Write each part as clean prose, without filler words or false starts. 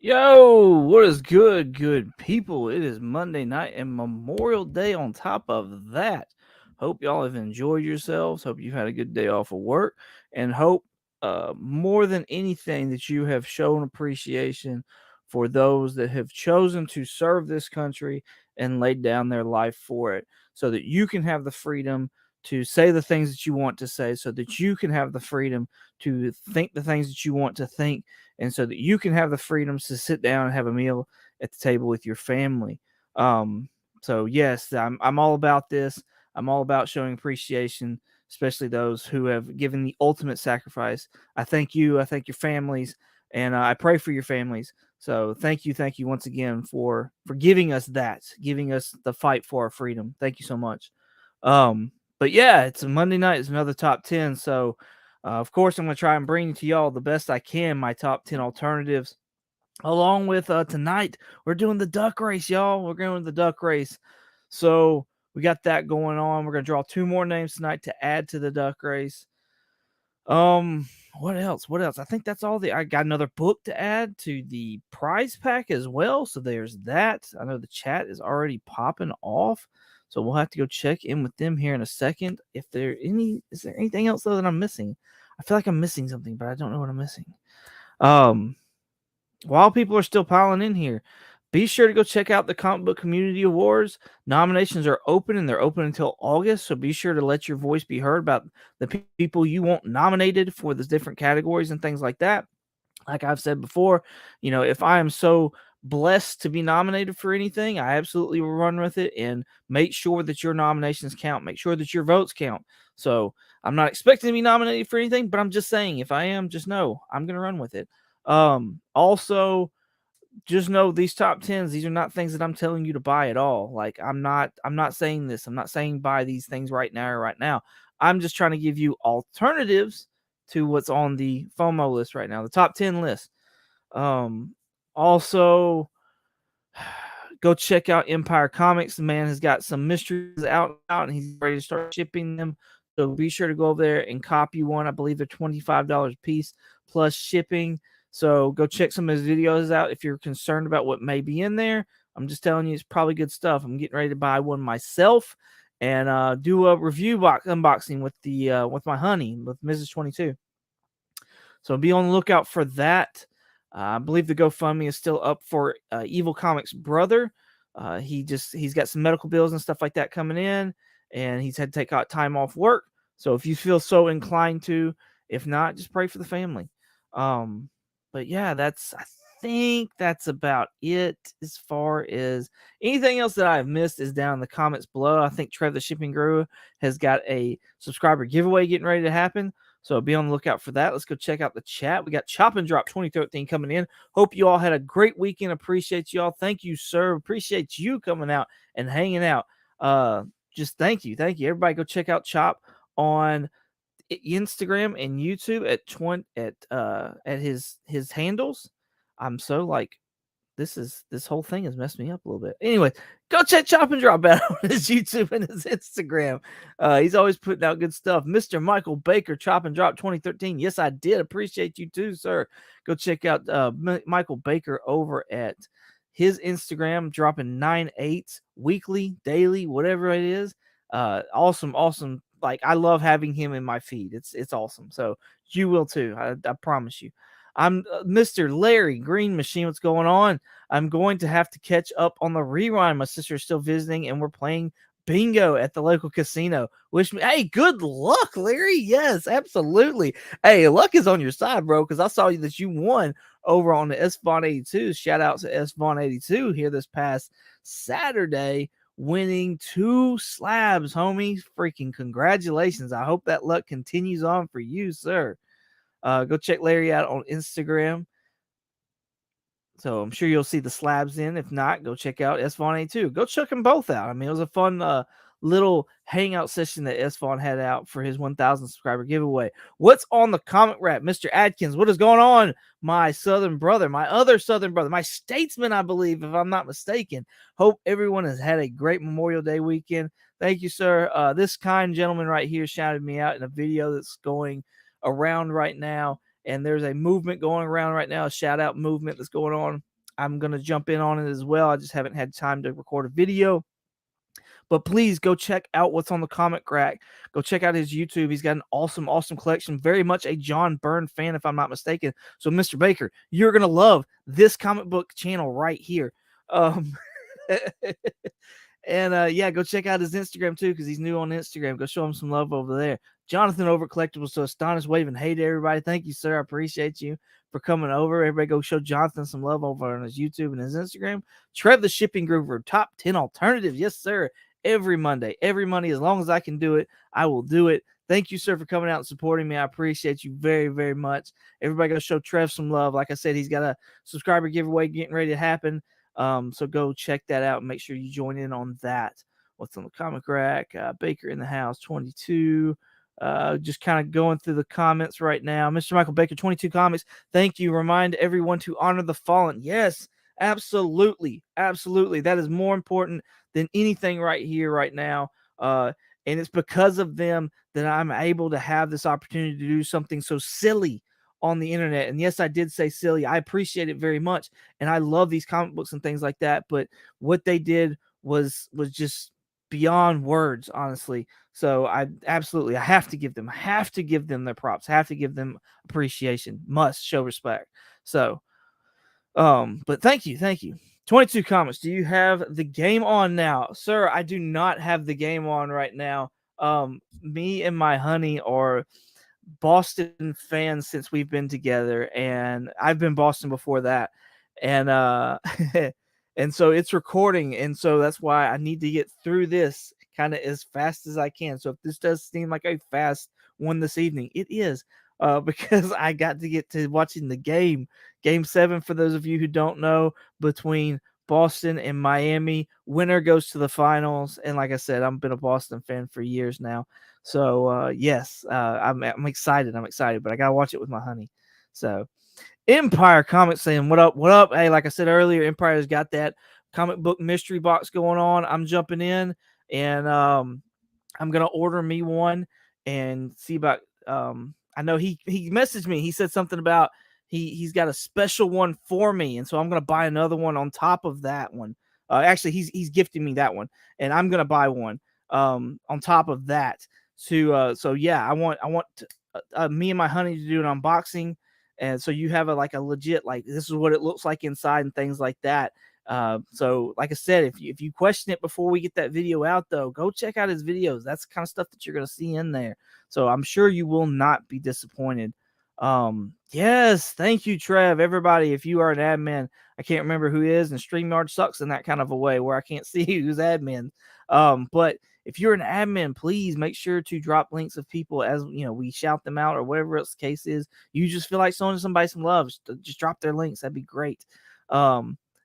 Yo, what is good people? It is Monday night and Memorial Day on top of that. Hope y'all have enjoyed yourselves. Hope you've had a good day off of work and hope more than anything that you have shown appreciation for those that have chosen to serve this country and laid down their life for it so that you can have the freedom to say the things that you want to say, so that you can have the freedom to think the things that you want to think, and so that you can have the freedoms to sit down and have a meal at the table with your family. Um, so yes, I'm all about this. I'm all about showing appreciation, especially those who have given the ultimate sacrifice. I thank you. I thank your families, and I pray for your families. So thank you once again for giving us that, giving us the fight for our freedom. Thank you so much. But yeah, it's a Monday night. It's another top 10. So of course, I'm going to try and bring to y'all the best I can, my top 10 alternatives. Along with tonight, we're doing the duck race, y'all. We're going to the duck race. So we got that going on. We're going to draw two more names tonight to add to the duck race. What else? What else? I think that's all. I got another book to add to the prize pack as well. So there's that. I know the chat is already popping off. So we'll have to go check in with them here in a second. Is there anything else though that I'm missing? I feel like I'm missing something, but I don't know what I'm missing. Um, while people are still piling in here, be sure to go check out the Comic Book Community Awards. Nominations are open and they're open until August. So be sure to let your voice be heard about the people you want nominated for the different categories and things like that. Like I've said before, if I am so blessed to be nominated for anything, I absolutely will run with it and make sure that your nominations count. Make sure that your votes count. So I'm not expecting to be nominated for anything, but I'm just saying if I am, just know I'm going to run with it. Also, just know these top tens, these are not things that I'm telling you to buy at all. Like I'm not saying this. I'm not saying buy these things right now or right now. I'm just trying to give you alternatives to what's on the FOMO list right now, the top 10 list. Also, go check out Empire Comics. The man has got some mysteries out and he's ready to start shipping them. So be sure to go over there and copy one. I believe they're $25 a piece plus shipping. So go check some of his videos out if you're concerned about what may be in there. I'm just telling you, it's probably good stuff. I'm getting ready to buy one myself and do a review unboxing with my honey with Mrs. 22. So be on the lookout for that. I believe the GoFundMe is still up for Evil Comics' brother. He's got some medical bills and stuff like that coming in, and he's had to take out time off work. So if you feel so inclined to, if not, just pray for the family. But yeah, I think that's about it as far as anything else that I've missed is down in the comments below. I think Trev the Shipping Guru has got a subscriber giveaway getting ready to happen. So be on the lookout for that. Let's go check out the chat. We got Chop and Drop 2013 coming in. Hope you all had a great weekend. Appreciate you all. Thank you, sir. Appreciate you coming out and hanging out. Just thank you. Thank you. Everybody go check out Chop on Instagram and YouTube at his handles. I'm so like this whole thing has messed me up a little bit. Anyway, go check Chop and Drop out on his YouTube and his Instagram. He's always putting out good stuff. Mr. Michael Baker, Chop and Drop 2013. Yes, I did. Appreciate you too, sir. Go check out Michael Baker over at his Instagram, dropping 9/8 weekly, daily, whatever it is. Awesome. Like I love having him in my feed. It's awesome. So you will too. I promise you. I'm Mr. Larry Green Machine. What's going on? I'm going to have to catch up on the rewind. My sister's still visiting, and we're playing bingo at the local casino. Hey, good luck, Larry. Yes, absolutely. Hey, luck is on your side, bro, because I saw that you won over on the SVON 82. Shout out to SVON 82 here this past Saturday, winning 2 slabs, homie. Freaking congratulations. I hope that luck continues on for you, sir. Go check Larry out on Instagram. So I'm sure you'll see the slabs in. If not, go check out SVON A2. Go check them both out. I mean, it was a fun little hangout session that SVON had out for his 1,000 subscriber giveaway. What's on the comment wrap, Mr. Adkins? What is going on, my southern brother, my other southern brother, my statesman, I believe, if I'm not mistaken. Hope everyone has had a great Memorial Day weekend. Thank you, sir. This kind gentleman right here shouted me out in a video that's going around right now, and there's a movement going around right now, a shout out movement that's going on. I'm going to jump in on it as well. I just haven't had time to record a video. But please go check out what's on the Comic Rack. Go check out his YouTube. He's got an awesome, awesome collection. Very much a John Byrne fan, if I'm not mistaken. So, Mr. Baker, you're going to love this comic book channel right here. And yeah, go check out his Instagram too, because he's new on Instagram. Go show him some love over there. Jonathan over at Collectibles to Astonish, waving hey to everybody. Thank you, sir. I appreciate you for coming over. Everybody go show Jonathan some love over on his YouTube and his Instagram. Trev the Shipping Groover, top 10 alternatives. Yes, sir. Every Monday, as long as I can do it, I will do it. Thank you, sir, for coming out and supporting me. I appreciate you very, very much. Everybody go show Trev some love. Like I said, he's got a subscriber giveaway getting ready to happen. So go check that out and make sure you join in on that. What's on the Comic Rack? Baker in the house, 22. Just kind of going through the comments right now. Mr. Michael Baker, 22 comics. Thank you. Remind everyone to honor the fallen. Yes, absolutely. Absolutely. That is more important than anything right here, right now. And it's because of them that I'm able to have this opportunity to do something so silly on the internet. And yes, I did say silly. I appreciate it very much. And I love these comic books and things like that. But what they did was just beyond words, honestly. So I have to give them their props, have to give them appreciation, must show respect. So, but thank you. 22 comments. Do you have the game on now? Sir, I do not have the game on right now. Me and my honey are Boston fans since we've been together, and I've been Boston before that. And and so it's recording, and so that's why I need to get through this kind of as fast as I can. So if this does seem like a fast one this evening, it is because I got to get to watching the game 7, for those of you who don't know, between Boston and Miami. Winner goes to the finals, and like I said, I've been a Boston fan for years now. So yes, I'm excited. But I gotta watch it with my honey. So Empire Comics saying, what up? Hey, like I said earlier, Empire's got that comic book mystery box going on. I'm jumping in, and I'm gonna order me one and see about. I know he messaged me. He said something about he's got a special one for me, and so I'm gonna buy another one on top of that one. Actually, he's gifting me that one, and I'm gonna buy one on top of that. So yeah, I want me and my honey to do an unboxing, and so you have a legit, like, this is what it looks like inside and things like that. So like I said, if you question it before we get that video out, though, go check out his videos. That's the kind of stuff that you're gonna see in there. So I'm sure you will not be disappointed. Yes, thank you, Trev. Everybody, if you are an admin, I can't remember who is, and StreamYard sucks in that kind of a way where I can't see who's admin. But if you're an admin, please make sure to drop links of people, as we shout them out or whatever else the case is. You just feel like showing somebody some love, just drop their links. That'd be great.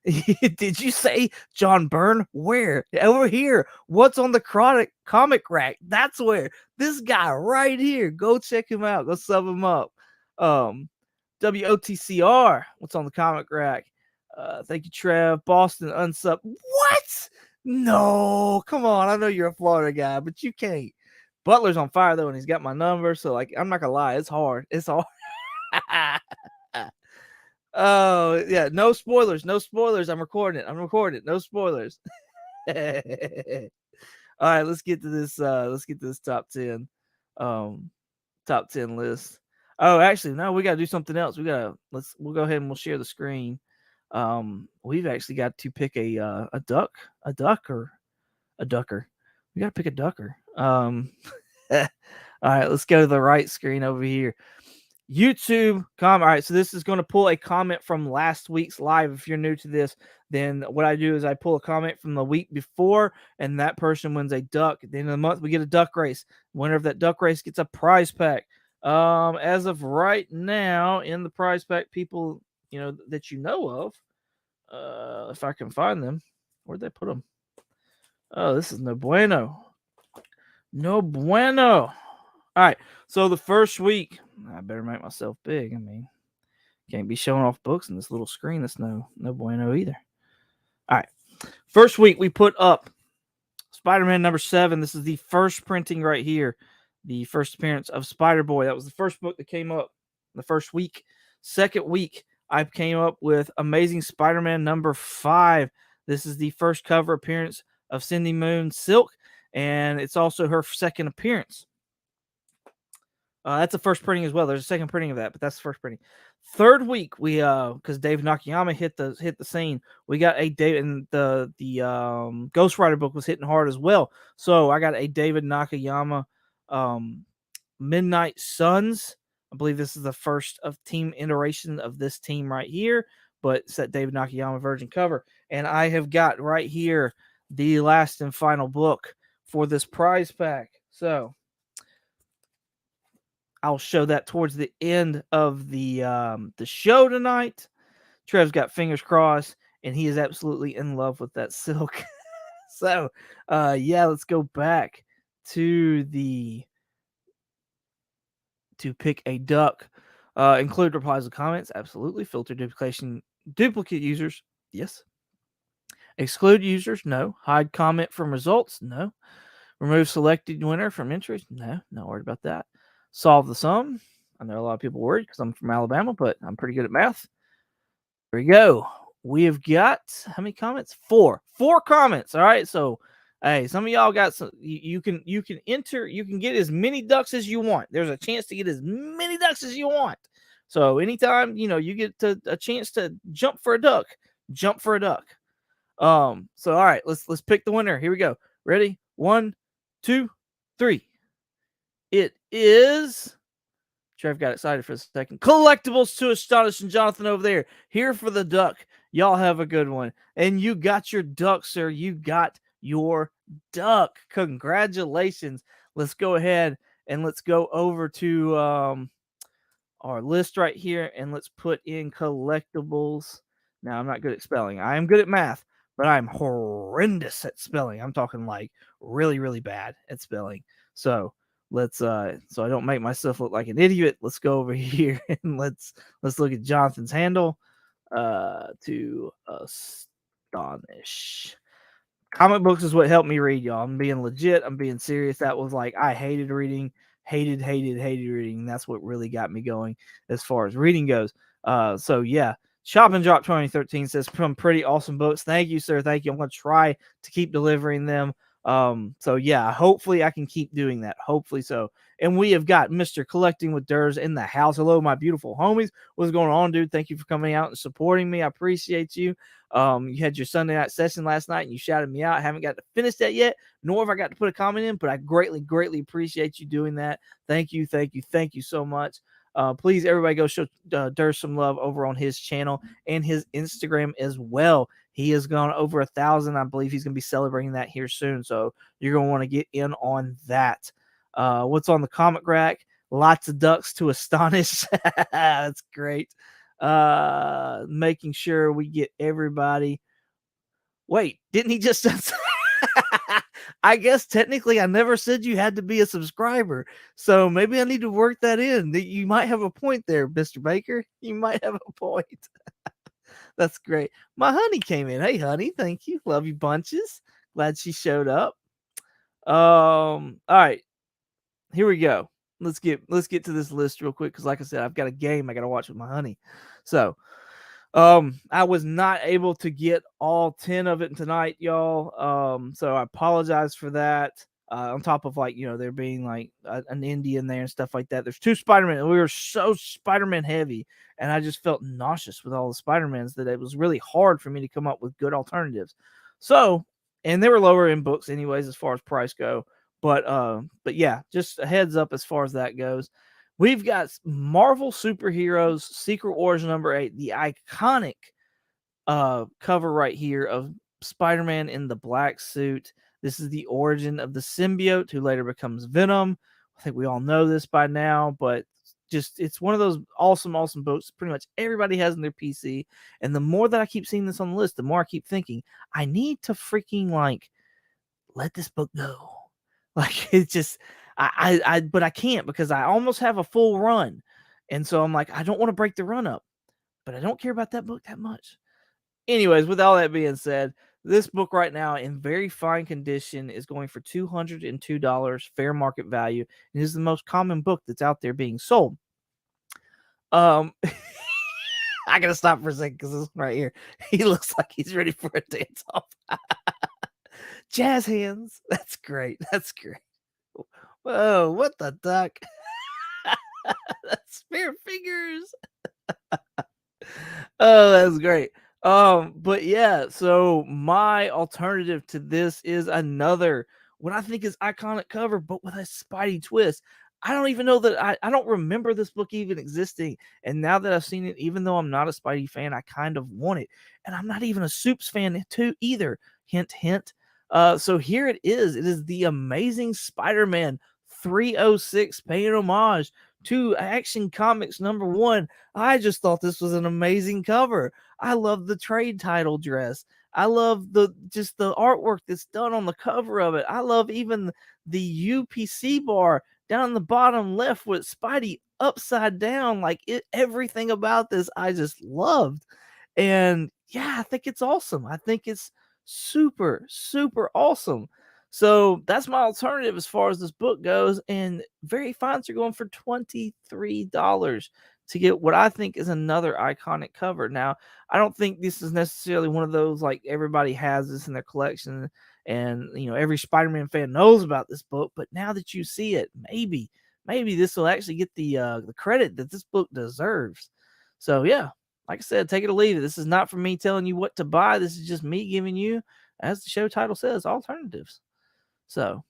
Did you say John Byrne? Where? Over here. What's on the Comic Rack? That's where. This guy right here. Go check him out. Go sub him up. WOTCR. What's on the Comic Rack? Thank you, Trev. Boston unsub. What? No, come on. I know you're a Florida guy, but you can't. Butler's on fire though, and he's got my number. So I'm not gonna lie, it's hard. Oh yeah, no spoilers. I'm recording it. No spoilers. All right, let's get to this. Top 10. Top 10 list. Oh, actually, no, we gotta do something else. We'll go ahead and we'll share the screen. We've actually got to pick a ducker. We gotta pick a ducker. All right, let's go to the right screen over here. YouTube comment. All right, so this is going to pull a comment from last week's live. If you're new to this, then what I do is I pull a comment from the week before, and that person wins a duck. At the end of the month, we get a duck race. Winner of that duck race gets a prize pack. As of right now, in the prize pack, people that you know of, if I can find them, where'd they put them? Oh, this is no bueno. No bueno. All right, so the first week, I better make myself big. I mean, can't be showing off books in this little screen. That's no bueno either. All right, first week we put up Spider-Man number 7. This is the first printing right here, the first appearance of Spider-Boy. That was the first book that came up the first week. Second week, I came up with Amazing Spider-Man number 5. This is the first cover appearance of Cindy Moon Silk, and it's also her second appearance. That's the first printing as well. There's a second printing of that, but that's the first printing. Third week, we because David Nakayama hit the scene, we got a David, and the Ghost Rider book was hitting hard as well. So I got a David Nakayama Midnight Suns. I believe this is the first of team iteration of this team right here, but it's that David Nakayama Virgin cover. And I have got right here the last and final book for this prize pack. So I'll show that towards the end of the show tonight. Trev's got fingers crossed, and he is absolutely in love with that silk. So, yeah, let's go back to pick a duck. Include replies and comments, absolutely. Filter duplicate users, yes. Exclude users, no. Hide comment from results, no. Remove selected winner from entries, no. Not worried about that. Solve the sum. I know a lot of people worried because I'm from Alabama, but I'm pretty good at math. There we go. We have got how many comments? 4 comments. All right. So, hey, some of y'all got some. You can enter. You can get as many ducks as you want. There's a chance to get as many ducks as you want. So anytime you get a chance to jump for a duck, jump for a duck. So all right, let's pick the winner. Here we go. Ready? 1, 2, 3. It is. Trev got excited for a second. Collectibles to Astonishing Jonathan over there. Here for the duck. Y'all have a good one. And you got your duck, sir. You got your duck. Congratulations. Let's go ahead and let's go over to our list right here, and let's put in collectibles. Now, I'm not good at spelling. I am good at math, but I'm horrendous at spelling. I'm talking like really, really bad at spelling. So let's so I don't make myself look like an idiot. Let's go over here and let's look at Jonathan's handle. To astonish. Comic books is what helped me read, y'all. I'm being legit. I'm being serious. That was like I hated reading, hated reading. That's what really got me going as far as reading goes. So yeah, Shop and Drop 2013 says some pretty awesome books. Thank you, sir. Thank you. I'm gonna try to keep delivering them. So yeah, hopefully I can keep doing that. Hopefully so. And we have got Mr. Collecting with Durs in the house. Hello, my beautiful homies. What's going on, dude? Thank you for coming out and supporting me. I appreciate you. You had your Sunday night session last night and you shouted me out. I haven't got to finish that yet, nor have I got to put a comment in, but I greatly appreciate you doing that. Thank you so much. Please, everybody go show Durs some love over on his channel and his Instagram as well. He has gone over 1,000. I believe he's going to be celebrating that here soon. So you're going to want to get in on that. What's on the comic rack? Lots of ducks to astonish. That's great. Making sure we get everybody. Wait, didn't he just I guess technically I never said you had to be a subscriber. So maybe I need to work that in. You might have a point there, Mr. Baker. You might have a point. That's great. My honey came in. Hey, honey, thank you. Love you bunches. Glad she showed up. All right. Here we go. Let's get to this list real quick because, like I said, I've got a game I got to watch with my honey. So, I was not able to get all 10 of it tonight, y'all. So I apologize for that. On top of there being like an indie in there and stuff like that. There's 2 Spider-Man, and we were so Spider-Man heavy, and I just felt nauseous with all the Spider-Mans that it was really hard for me to come up with good alternatives. So, and they were lower in books anyways as far as price go. But yeah, just a heads up as far as that goes. We've got Marvel Superheroes Secret Wars number 8, the iconic cover right here of Spider-Man in the black suit. This is the origin of the symbiote who later becomes Venom. I think we all know this by now, but just it's one of those awesome books pretty much everybody has in their PC. And the more that I keep seeing this on the list, the more I keep thinking I need to freaking let this book go. It's just but I can't because I almost have a full run. And so I'm like, I don't want to break the run up, but I don't care about that book that much. Anyways, with all that being said, this book right now in very fine condition is going for $202 fair market value. It is the most common book that's out there being sold. I gotta stop for a second because this one right here, he looks like he's ready for a dance off. Jazz hands. That's great. That's great. Whoa, what the duck? That's spear fingers. Oh, that's great. But yeah, so my alternative to this is another what I think is iconic cover, but with a Spidey twist. I don't even know that I don't remember this book even existing. And now that I've seen it, even though I'm not a Spidey fan, I kind of want it. And I'm not even a Supes fan too either. Hint, hint. So here it is. It is the Amazing Spider-Man 306 paying homage to Action Comics #1. I just thought this was an amazing cover. I love the trade title dress. I love the artwork that's done on the cover of it. I love even the UPC bar down in the bottom left with Spidey upside down. Like everything about this I just loved. And yeah, I think it's awesome. I think it's super, super awesome. So that's my alternative as far as this book goes. And Very Finds are going for $23 to get what I think is another iconic cover. Now, I don't think this is necessarily one of those like everybody has this in their collection and every Spider-Man fan knows about this book, but now that you see it, maybe this will actually get the credit that this book deserves. So yeah, like I said, take it or leave it. This is not for me telling you what to buy. This is just me giving you, as the show title says, alternatives. So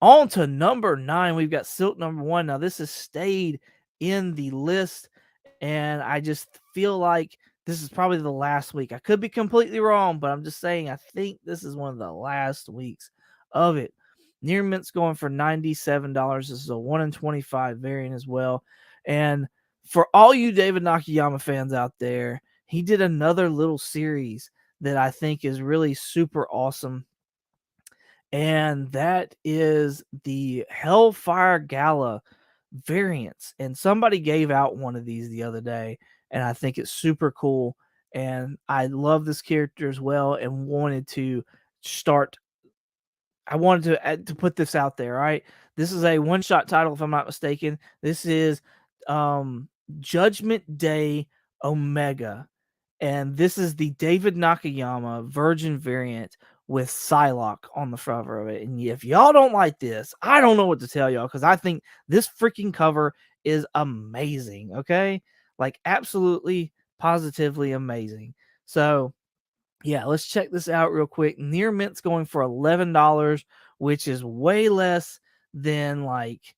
on to number 9, we've got Silk #1. Now this has stayed in the list, and I just feel like this is probably the last week. I could be completely wrong, but I'm just saying I think this is one of the last weeks of it. Near Mint's going for $97. This is a 1 in 25 variant as well. And for all you David Nakayama fans out there, he did another little series that I think is really super awesome. And that is the Hellfire Gala variants. And somebody gave out one of these the other day, and I think it's super cool. And I love this character as well, and wanted to start. I wanted to put this out there. Right, this is a one-shot title, if I'm not mistaken. This is Judgment Day Omega, and this is the David Nakayama Virgin variant with Psylocke on the cover of it. And if y'all don't like this, I don't know what to tell y'all because I think this freaking cover is amazing. Okay, like absolutely, positively amazing. So yeah, let's check this out real quick. Near Mint's going for $11, which is way less than like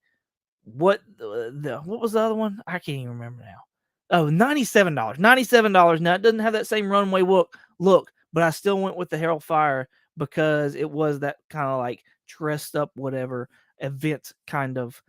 what what was the other one? I can't even remember now. Oh, $97. $97. Now it doesn't have that same runway look, but I still went with the Hellfire because it was that kind of like dressed up whatever event kind of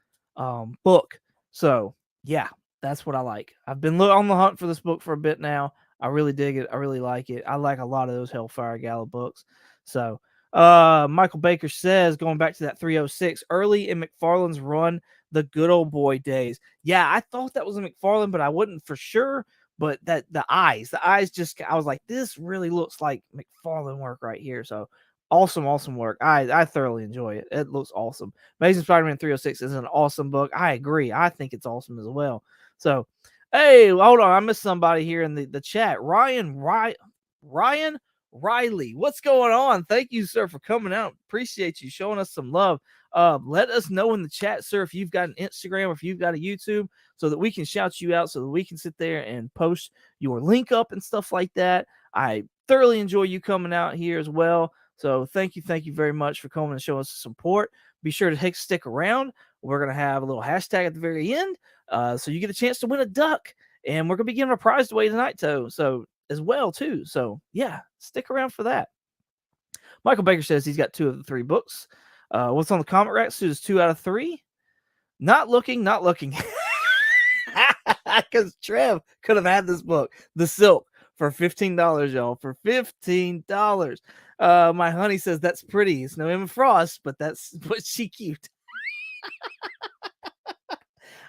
book. So yeah, that's what I like. I've been on the hunt for this book for a bit now. I really dig it. I really like it. I like a lot of those Hellfire Gala books. So Michael Baker says, going back to that 306, early in McFarlane's run, the good old boy days. Yeah, I thought that was a McFarlane, but I wasn't for sure. But that the eyes just, I was like, this really looks like McFarlane work right here. So awesome work. I thoroughly enjoy it. It looks awesome. Amazing Spider-Man 306 is an awesome book. I agree. I think it's awesome as well. So, hey, hold on. I missed somebody here in the chat. Ryan Riley, what's going on? Thank you, sir, for coming out. Appreciate you showing us some love. Let us know in the chat, sir, if you've got an Instagram or if you've got a YouTube, so that we can shout you out, so that we can sit there and post your link up and stuff like that. I thoroughly enjoy you coming out here as well. So thank you very much for coming and showing us support. Be sure to stick around. We're going to have a little hashtag at the very end, so you get a chance to win a duck. And we're going to be giving a prize away tonight, too. So as well, too. So yeah, stick around for that. Michael Baker says he's got 2 of the 3 books. What's on the comic rack? So it's 2 out of 3. Not looking. Because Trev could have had this book, The Silk, for $15, y'all. For $15. My honey says that's pretty. It's no Emma Frost, but she cute.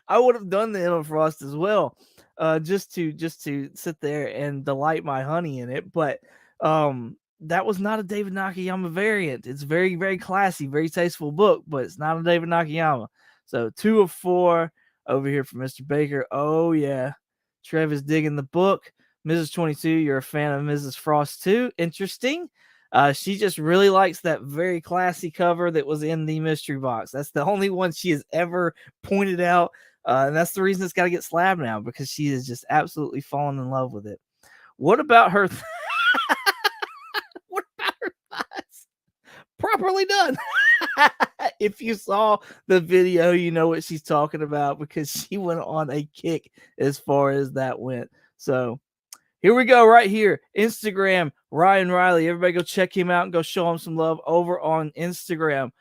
I would have done the Emma Frost as well, just to sit there and delight my honey in it. But that was not a David Nakayama variant. It's very, very classy, very tasteful book, but it's not a David Nakayama. So 2 of 4 over here for Mr. Baker. Oh yeah, Trev is digging the book. Mrs. 22, you're a fan of Mrs. Frost too. Interesting. She just really likes that very classy cover that was in the mystery box. That's the only one she has ever pointed out. And that's the reason it's got to get slabbed now, because she is just absolutely fallen in love with it. What about her? What about her thighs? Properly done. If you saw the video, you know what she's talking about, because she went on a kick as far as that went. So here we go, right here. Instagram, Ryan Riley. Everybody go check him out and go show him some love over on Instagram.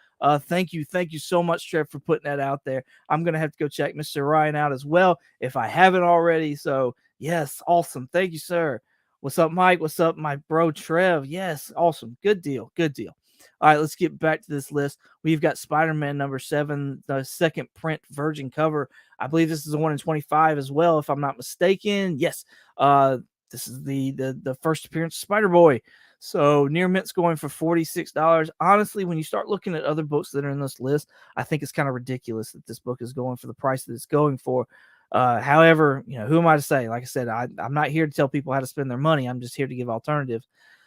Thank you so much, Trev, for putting that out there. I'm going to have to go check Mr. Ryan out as well if I haven't already. So, yes, awesome. Thank you, sir. What's up, Mike? What's up, my bro, Trev? Yes, awesome. Good deal. Good deal. All right, let's get back to this list. We've got Spider-Man number 7, the second print virgin cover. I believe this is a 1 in 25 as well, if I'm not mistaken. Yes. This is the first appearance of Spider-Boy. So near mint's going for $46. Honestly, when you start looking at other books that are in this list, I think it's kind of ridiculous that this book is going for the price that it's going for. However, who am I to say? Like I said, I'm not here to tell people how to spend their money. I'm just here to give alternatives.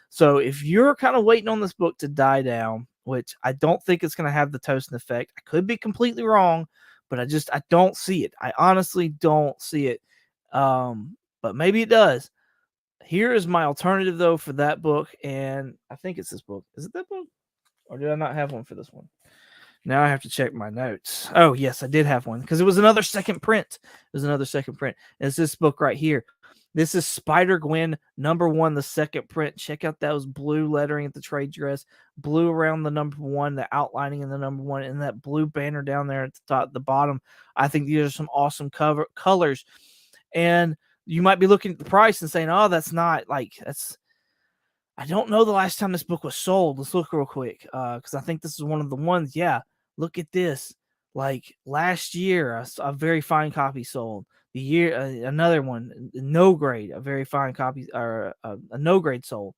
So if you're kind of waiting on this book to die down, which I don't think it's going to have the Tosin effect, I could be completely wrong, but I don't see it. I honestly don't see it. But maybe it does. Here is my alternative, though, for that book, and I think it's this book. Is it that book? Or did I not have one for this one? Now I have to check my notes. Oh, yes, I did have one, because it was another second print. It's this book right here. This is Spider-Gwen number 1, the second print. Check out those blue lettering at the trade dress, blue around the number 1, the outlining in the number 1, and that blue banner down there at the top, the bottom. I think these are some awesome colors. And you might be looking at the price and saying, oh, that's not like that's. I don't know the last time this book was sold. Let's look real quick, because I think this is one of the ones. Yeah, look at this. Like last year, a very fine copy sold. The year, another one, no grade, a very fine copy, or a no grade sold.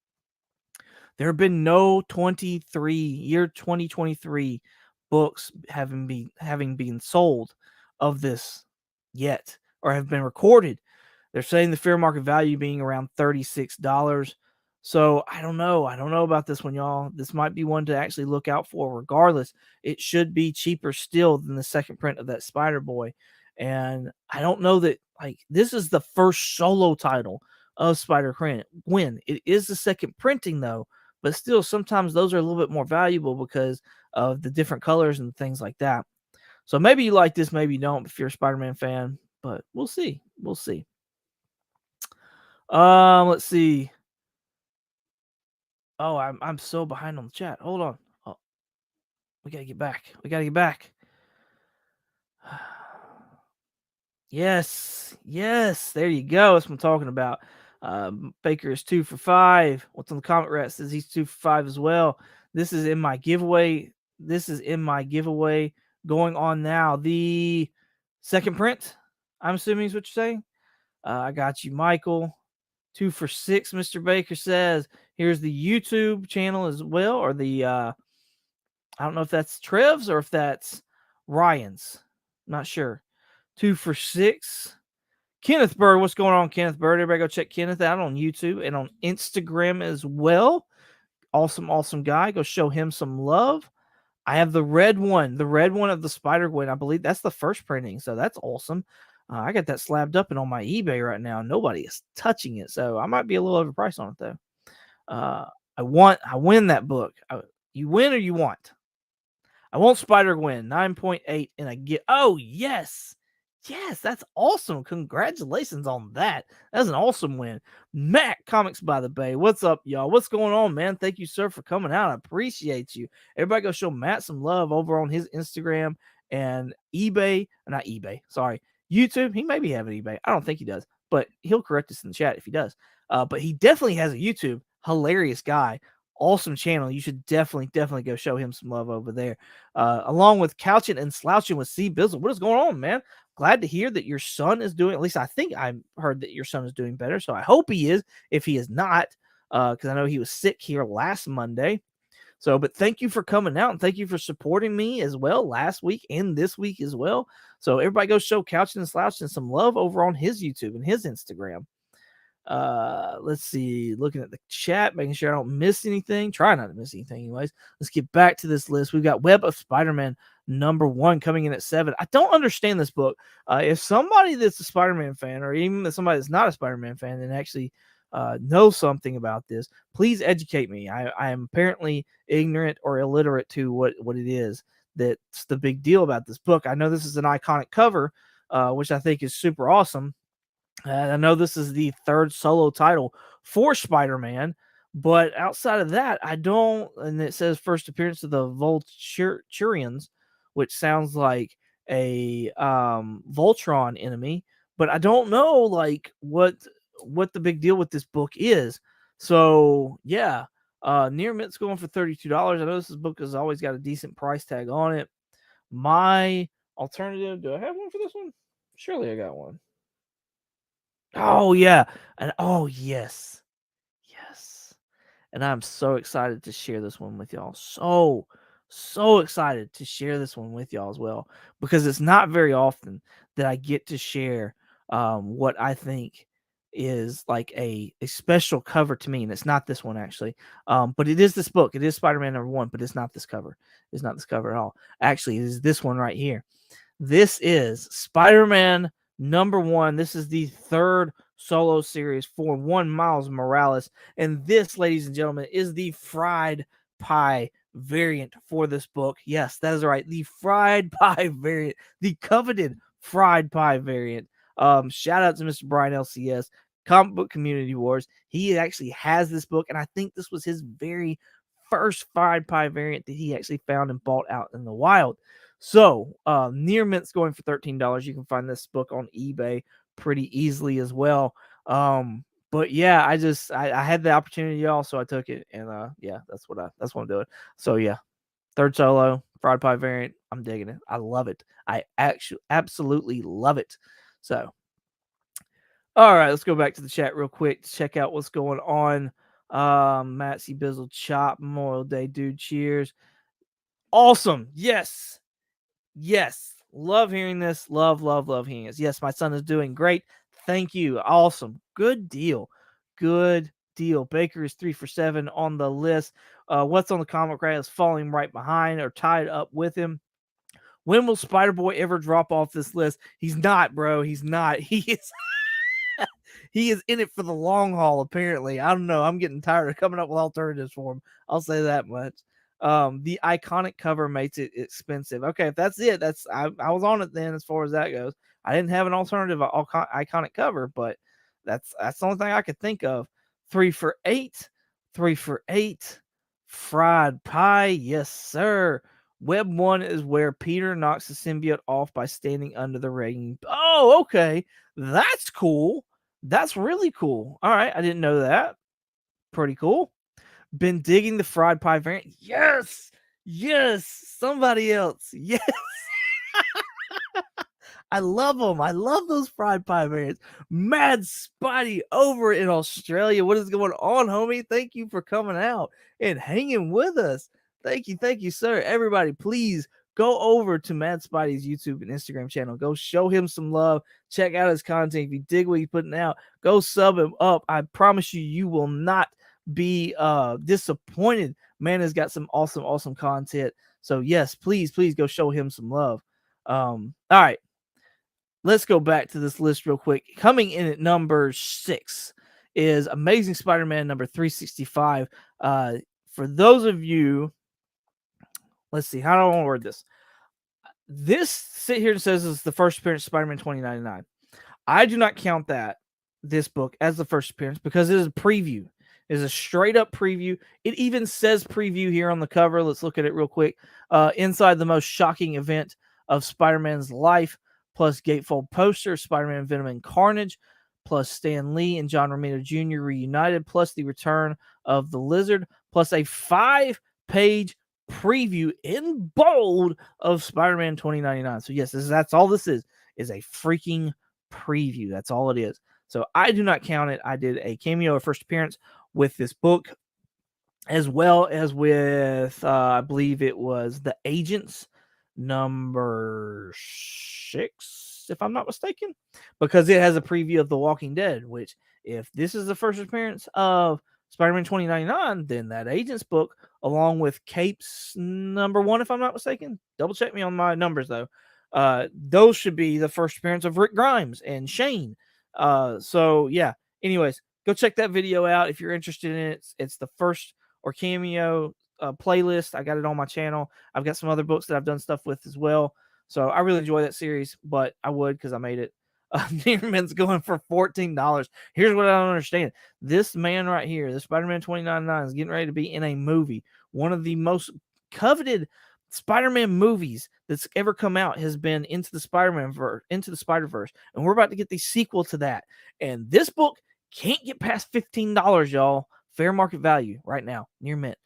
There have been no 2023 books having been sold of this yet, or have been recorded. They're saying the fair market value being around $36. So I don't know. I don't know about this one, y'all. This might be one to actually look out for. Regardless, it should be cheaper still than the second print of that Spider-Boy. And I don't know that, like, this is the first solo title of Spider-Gwen. It is the second printing, though, but still sometimes those are a little bit more valuable because of the different colors and things like that. So maybe you like this, maybe you don't if you're a Spider-Man fan, but we'll see. We'll see. Let's see. Oh, I'm so behind on the chat. Hold on. Oh, we gotta get back. Yes. There you go. That's what I'm talking about. Baker is 2 for 5. What's on the comment rat says he's 2 for 5 as well. This is in my giveaway. Going on now. The second print, I'm assuming is what you're saying. I got you, Michael. 2 for 6, Mr. Baker says. Here's the YouTube channel as well, or the I don't know if that's Trev's or if that's Ryan's. I'm not sure. 2 for 6. Kenneth Bird, what's going on, Kenneth Bird? Everybody go check Kenneth out on YouTube and on Instagram as well. Awesome guy. Go show him some love. I have the red one of the Spider-Gwen. I believe that's the first printing, so that's awesome. I got that slabbed up and on my eBay right now. Nobody is touching it, so I might be a little overpriced on it though. I win that book. You win or you want? I want Spider-Gwen 9.8, and I get. Oh yes, that's awesome. Congratulations on that. That's an awesome win. Matt Comics by the Bay. What's up, y'all? What's going on, man? Thank you, sir, for coming out. I appreciate you. Everybody go show Matt some love over on his Instagram and eBay. Not eBay. Sorry. YouTube, he maybe have an eBay. I don't think he does, but he'll correct us in the chat if he does. But he definitely has a YouTube. Hilarious guy. Awesome channel. You should definitely go show him some love over there. Along with Couching and Slouching with C Bizzle. What is going on, man? Glad to hear that your son is doing, at least I think I heard that your son is doing better. So I hope he is, if he is not, because I know he was sick here last Monday. So, but thank you for coming out and thank you for supporting me as well last week and this week as well. So everybody go show Couching and Slouching some love over on his YouTube and his Instagram. Let's see, looking at the chat, making sure I don't miss anything. Try not to miss anything, anyways. Let's get back to this list. We've got Web of Spider-Man #1 coming in at 7. I don't understand this book. If somebody that's a Spider-Man fan, or even somebody that's not a Spider-Man fan, and actually knows something about this, please educate me. I am apparently ignorant or illiterate to what it is that's the big deal about this book. I know this is an iconic cover, which I think is super awesome. I know this is the 3rd solo title for Spider-Man, but outside of that, I don't. And it says first appearance of the Vulturians, which sounds like a Voltron enemy, but I don't know like what the big deal with this book is. So yeah, Near Mint's going for $32. I know this book has always got a decent price tag on it. My alternative, do I have one for this one? Surely I got one. Oh yeah, and oh yes, yes, and I'm so excited to share this one with y'all. So excited to share this one with y'all as well, because it's not very often that I get to share what I think is like a special cover to me, and it's not this one actually, but it is this book. It is Spider-Man #1, but it's not this cover. It's not this cover at all. Actually, it is this one right here. This is Spider-Man #1. This is the 3rd solo series for one Miles Morales. And this, ladies and gentlemen, is the fried pie variant for this book. Yes, that is right. The fried pie variant, the coveted fried pie variant. Shout out to Mr. Brian LCS, Comic Book Community Wars. He actually has this book, and I think this was his very first fried pie variant that he actually found and bought out in the wild. So, Near Mint's going for $13. You can find this book on eBay pretty easily as well. But yeah, I had the opportunity, y'all, so I took it, and yeah, that's what I'm doing. So yeah, 3rd solo fried pie variant. I'm digging it. I love it. I actually absolutely love it. So, all right, let's go back to the chat real quick to check out what's going on. Matsy Bizzle Chop, Memorial Day, dude. Cheers. Awesome. Yes. Yes. Love hearing this. Love hearing this. Yes, my son is doing great. Thank you. Awesome. Good deal. Good deal. Baker is 3 for 7 on the list. What's on the comic rack is falling right behind or tied up with him. When will Spider-Boy ever drop off this list? He's not, bro. He's not. He is he is in it for the long haul, apparently. I don't know. I'm getting tired of coming up with alternatives for him. I'll say that much. The iconic cover makes it expensive. Okay, if that's it, I was on it then as far as that goes. I didn't have an alternative iconic cover, but that's the only thing I could think of. 3 for 8. 3 for 8. Fried pie. Yes, sir. Web 1 is where Peter knocks the symbiote off by standing under the railing. Oh, okay. That's cool. That's really cool. All right. I didn't know that. Pretty cool. Been digging the fried pie variant. Yes. Yes. Somebody else. Yes. I love them. I love those fried pie variants. Mad Spidey over in Australia. What is going on, homie? Thank you for coming out and hanging with us. Thank you, sir. Everybody, please go over to Mad Spidey's YouTube and Instagram channel. Go show him some love. Check out his content. If you dig what he's putting out, go sub him up. I promise you, you will not be disappointed. Man has got some awesome content. So yes, please go show him some love. All right. Let's go back to this list real quick. Coming in at number 6 is Amazing Spider-Man number 365. For those of you, let's see, how do I want to word this? This sit here and says is the first appearance of Spider-Man 2099. I do not count this book as the first appearance because it is a preview. It is a straight up preview. It even says preview here on the cover. Let's look at it real quick. Inside the most shocking event of Spider-Man's life, plus gatefold poster, Spider-Man, Venom, and Carnage, plus Stan Lee and John Romita Jr. reunited, plus the return of the Lizard, plus a 5-page preview in bold of Spider-Man 2099. So yes, that's all this is a freaking preview. That's all it is. So I do not count it. I did a cameo or first appearance with this book. as well as with I believe it was The Agents number 6, if I'm not mistaken, because it has a preview of The Walking Dead, which if this is the first appearance of Spider-Man 2099, then that Agents book, along with Capes number 1, if I'm not mistaken, double check me on my numbers though, those should be the first appearance of Rick Grimes and Shane. So yeah, anyways, go check that video out if you're interested in it. It's the first or cameo playlist. I got it on my channel. I've got some other books that I've done stuff with as well. So I really enjoy that series, but I would because I made it. Nearman's going for $14. Here's what I don't understand. This man right here, the Spider-Man 2099, is getting ready to be in a movie. One of the most coveted Spider-Man movies that's ever come out has been Into the Spider-Verse, and we're about to get the sequel to that. And this book can't get past $15, y'all. Fair market value right now, near mint.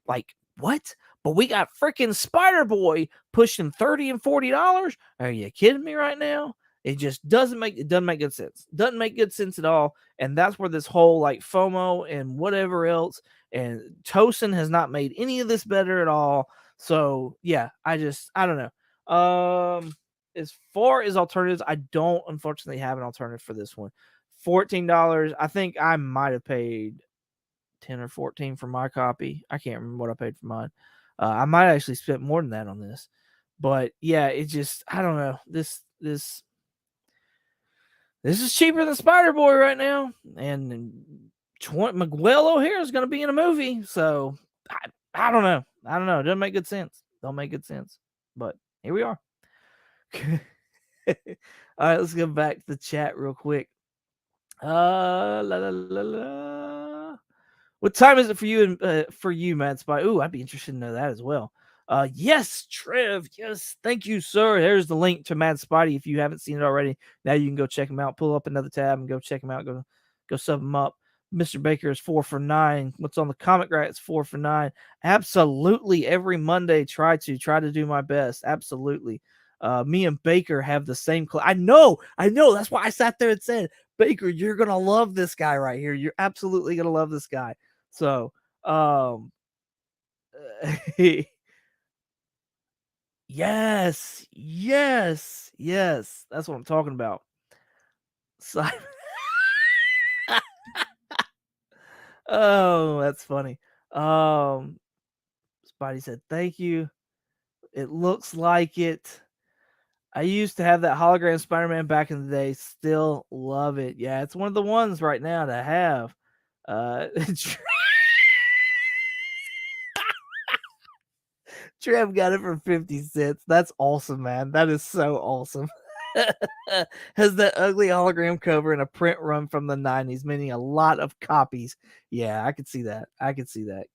Like, what? But we got freaking Spider-Boy pushing $30 and $40. Are you kidding me right now? It just doesn't make good sense. Doesn't make good sense at all. And that's where this whole like FOMO and whatever else, and Tosin has not made any of this better at all. So yeah, I don't know. As far as alternatives, I don't unfortunately have an alternative for this one. $14. I think I might have paid 10 or 14 for my copy. I can't remember what I paid for mine. I might actually spent more than that on this. But yeah, it just I don't know. This is cheaper than Spider-Boy right now, and Miguel O'Hara is going to be in a movie. So I don't know. It doesn't make good sense. Don't make good sense. But here we are. All right, let's go back to the chat real quick. La, la, la, la. What time is it for you and for you, Mad Spy? Ooh, I'd be interested to know that as well. Yes, Trev. Yes, thank you, sir. There's the link to Mad Spidey. If you haven't seen it already, now you can go check him out. Pull up another tab and go check him out. Go sub him up. Mr. Baker is 4 for 9. What's on the Comic Rack? It's 4 for 9. Absolutely, every Monday, try to do my best. Absolutely. Me and Baker have the same. I know. That's why I sat there and said, Baker, you're gonna love this guy right here. You're absolutely gonna love this guy. So, yes, that's what I'm talking about. Simon. Oh, that's funny. Spidey said, "Thank you. It looks like it. I used to have that hologram Spider-Man back in the day. Still love it. Yeah, it's one of the ones right now to have. Trev got it for 50 cents. That's awesome, man. That is so awesome. Has that ugly hologram cover and a print run from the 90s, meaning a lot of copies. Yeah, I could see that.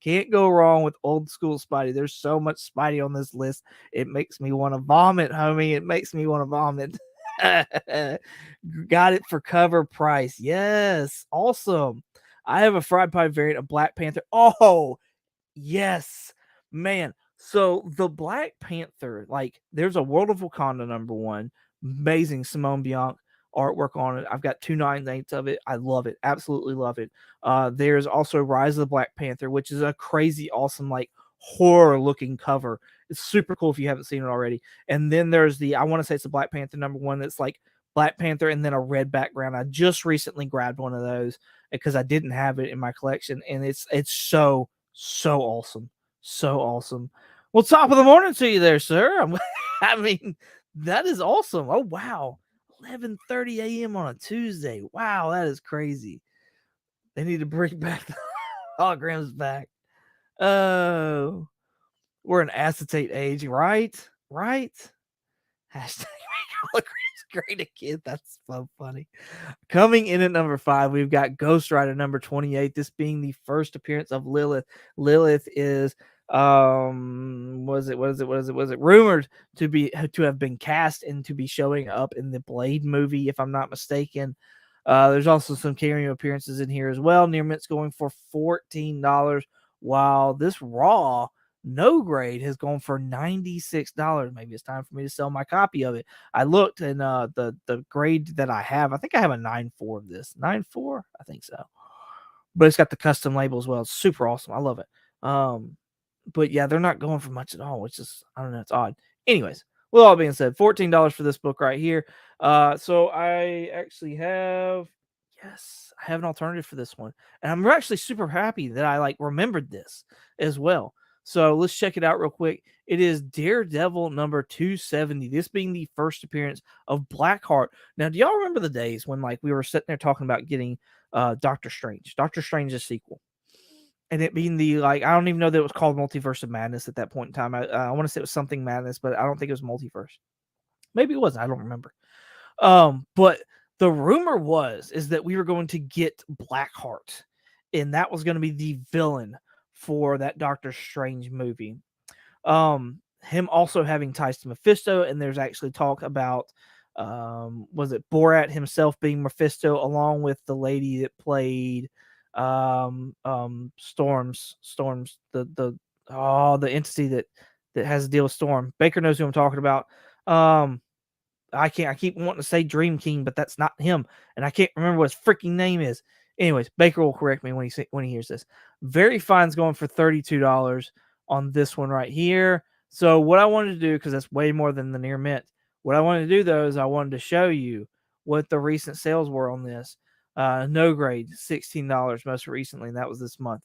Can't go wrong with old school Spidey. There's so much Spidey on this list. It makes me want to vomit, homie. It makes me want to vomit. Got it for cover price. Yes. Awesome. I have a fried pie variant of Black Panther. Oh, yes. Man. So the Black Panther, like, there's a World of Wakanda number 1. Amazing Simone Bianc artwork on it. I've got 2 9/8 of it. I love it. Absolutely love it. There's also Rise of the Black Panther, which is a crazy, awesome, like horror looking cover. It's super cool if you haven't seen it already. And then there's I want to say it's the Black Panther number 1 that's like Black Panther and then a red background. I just recently grabbed one of those because I didn't have it in my collection, and it's so awesome. So awesome. Well, top of the morning to you there, sir. I mean, that is awesome. Oh, wow. 11:30 a.m. on a Tuesday. Wow, that is crazy. They need to bring back the holograms back. Oh, we're an acetate age, right? Hashtag make holograms great again. That's so funny. Coming in at number 5, we've got Ghost Rider number 28. This being the first appearance of Lilith. Lilith is was it rumored to have been cast and to be showing up in the Blade movie, if I'm not mistaken. There's also some cameo appearances in here as well. Near Mint's going for $14, while this Raw no grade has gone for $96. Maybe it's time for me to sell my copy of it. I looked, and the grade that I have, I think I have a 9.4 of this. 9.4? I think so. But it's got the custom label as well. It's super awesome. I love it. But yeah, they're not going for much at all, which is, I don't know, it's odd. Anyways, with all being said, $14 for this book right here. So I actually have, yes, I have an alternative for this one, and I'm actually super happy that I like remembered this as well. So let's check it out real quick. It is Daredevil number 270. This being the first appearance of Blackheart. Now, do y'all remember the days when like we were sitting there talking about getting Doctor Strange's sequel? And it being the like, I don't even know that it was called Multiverse of Madness at that point in time. I want to say it was something Madness, but I don't think it was Multiverse. Maybe it was. I don't remember. But the rumor is that we were going to get Blackheart, and that was going to be the villain for that Doctor Strange movie. Him also having ties to Mephisto, and there's actually talk about was it Borat himself being Mephisto, along with the lady that played Storms the entity that has to deal with Storm. Baker knows who I'm talking about. I keep wanting to say Dream King, but that's not him, and I can't remember what his freaking name is. Anyways, Baker will correct me when he hears this. Very Fine's going for $32 on this one right here. So what I wanted to do, because that's way more than the near mint, what I wanted to do though is I wanted to show you what the recent sales were on this. No grade, $16 most recently, and that was this month.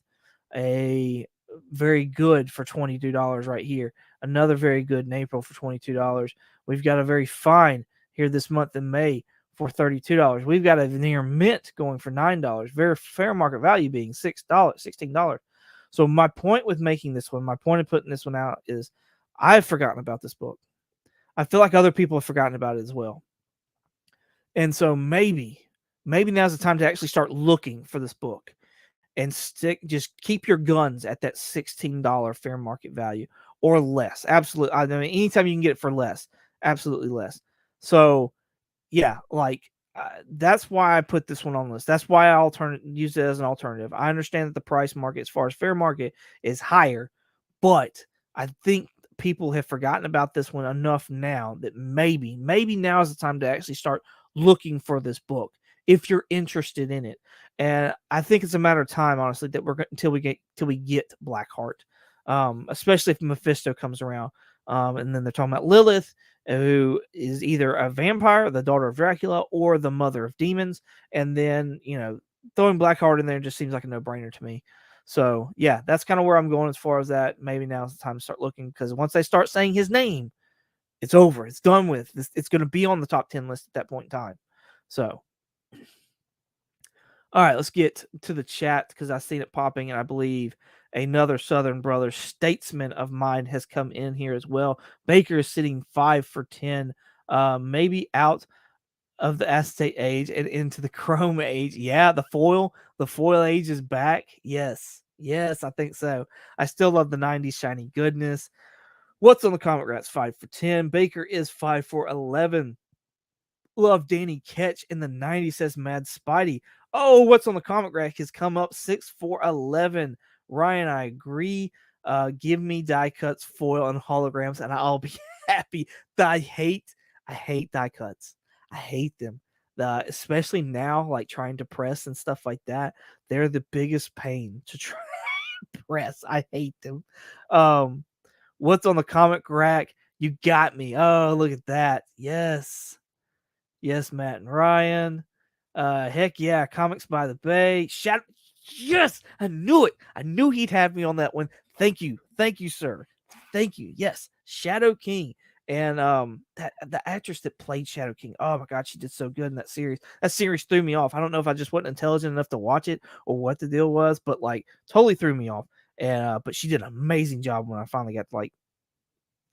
A very good for $22 right here. Another very good in April for $22. We've got a very fine here this month in May for $32. We've got a near mint going for $9. Very fair market value being $16. So my point with making this one, my point of putting this one out is I've forgotten about this book. I feel like other people have forgotten about it as well. And so maybe now's the time to actually start looking for this book and just keep your guns at that $16 fair market value or less. Absolutely. I mean, anytime you can get it for less, absolutely less. So yeah, like that's why I put this one on the list. That's why I use it as an alternative. I understand that the price market, as far as fair market, is higher, but I think people have forgotten about this one enough now that maybe now is the time to actually start looking for this book if you're interested in it. And I think it's a matter of time, honestly, that until we get Blackheart, especially if Mephisto comes around. And then they're talking about Lilith, who is either a vampire, the daughter of Dracula, or the mother of demons. And then, throwing Blackheart in there just seems like a no-brainer to me. So, yeah, that's kind of where I'm going as far as that. Maybe now's the time to start looking, because once they start saying his name, it's over. It's done with. It's going to be on the top 10 list at that point in time. So, all right, let's get to the chat because I've seen it popping, and I believe another Southern Brother statesman of mine has come in here as well. Baker is sitting 5 for 10, maybe out of the acetate age and into the chrome age. Yeah, the foil age is back. Yes, I think so. I still love the 90s shiny goodness. What's on the Comic Rats? 5 for 10. Baker is 5 for 11. Love Danny Ketch in the 90s, says Mad Spidey. Oh, what's on the Comic Rack has come up 6 for 11. Ryan, I agree. Give me die cuts, foil, and holograms, and I'll be happy. I hate die cuts. I hate them. Especially now, like trying to press and stuff like that. They're the biggest pain to try to press. I hate them. What's on the Comic Rack? You got me. Oh, look at that. Yes, Matt and Ryan. Heck yeah, Comics by the Bay. Yes, I knew it. I knew he'd have me on that one. Thank you, sir. Thank you. Yes, Shadow King, and the actress that played Shadow King. Oh my God, she did so good in that series. That series threw me off. I don't know if I just wasn't intelligent enough to watch it or what the deal was, but like totally threw me off. And but she did an amazing job when I finally got to like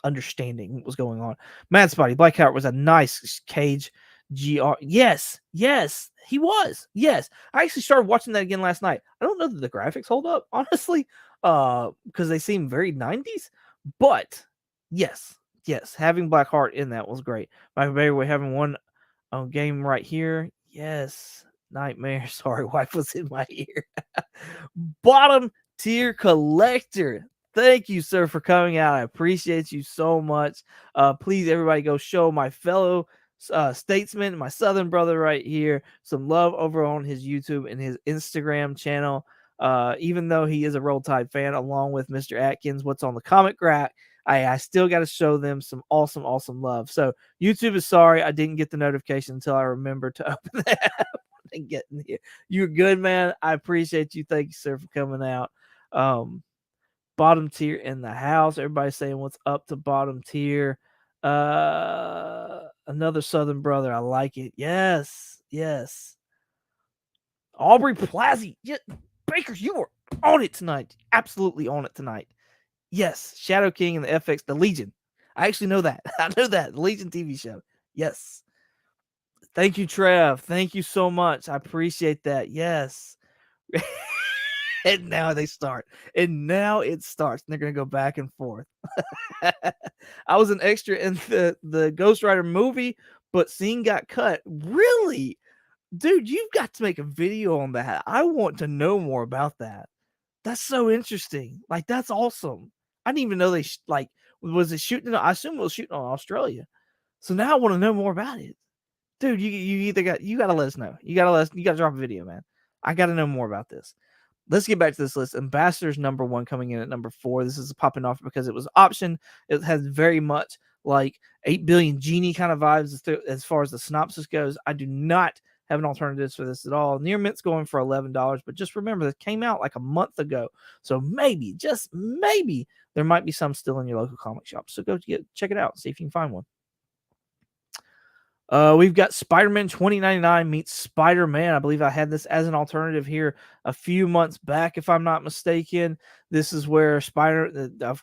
understanding what was going on. Mad Spidey, Blackheart was a nice Cage GR. Yes, he was. Yes. I actually started watching that again last night. I don't know that the graphics hold up, honestly, because they seem very 90s, but yes, having Blackheart in that was great. By the way, we're having one game right here. Yes, Nightmare. Sorry, wife was in my ear. Bottom tier collector. Thank you, sir, for coming out. I appreciate you so much. Please, everybody, go show my fellow statesman, my Southern brother right here, some love over on his YouTube and his Instagram channel. Even though he is a Roll Tide fan, along with Mr. Atkins, what's on the comic rack, I still got to show them some awesome, awesome love. So YouTube is sorry I didn't get the notification until I remembered to open that and get in here. You're good, man. I appreciate you. Thank you, sir, for coming out. Bottom tier in the house. Everybody's saying what's up to bottom tier. Another Southern brother. I like it. Yes, yes. Aubrey Plazzi. Yeah, Baker, you were on it tonight. Absolutely on it tonight. Yes, Shadow King and the FX, the Legion. I actually know that. I know that. The Legion TV show. Yes. Thank you, Trev. Thank you so much. I appreciate that. Yes. And now they start. And now it starts. And they're going to go back and forth. I was an extra in the Ghost Rider movie, but scene got cut. Really? Dude, you've got to make a video on that. I want to know more about that. That's so interesting. Like, that's awesome. I didn't even know they was it shooting? I assume it was shooting on Australia. So now I want to know more about it. Dude, you gotta let us know. You gotta drop a video, man. I gotta know more about this. Let's get back to this list. Ambassador's number 1 coming in at number 4. This is popping off because it was option. It has very much like 8 Billion Genie kind of vibes as far as the synopsis goes. I do not have an alternative for this at all. Near Mint's going for $11, but just remember that came out like a month ago. So maybe, just maybe, there might be some still in your local comic shop. So go check it out. See if you can find one. We've got Spider-Man 2099 meets Spider-Man. I believe I had this as an alternative here a few months back, if I'm not mistaken. This is where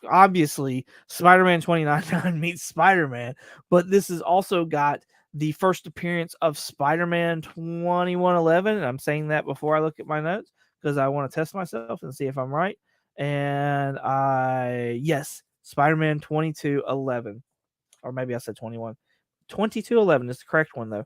obviously Spider-Man 2099 meets Spider-Man, but this has also got the first appearance of Spider-Man 2111. And I'm saying that before I look at my notes because I want to test myself and see if I'm right. And yes, Spider-Man 2211, or maybe I said 21. 2211 is the correct one though.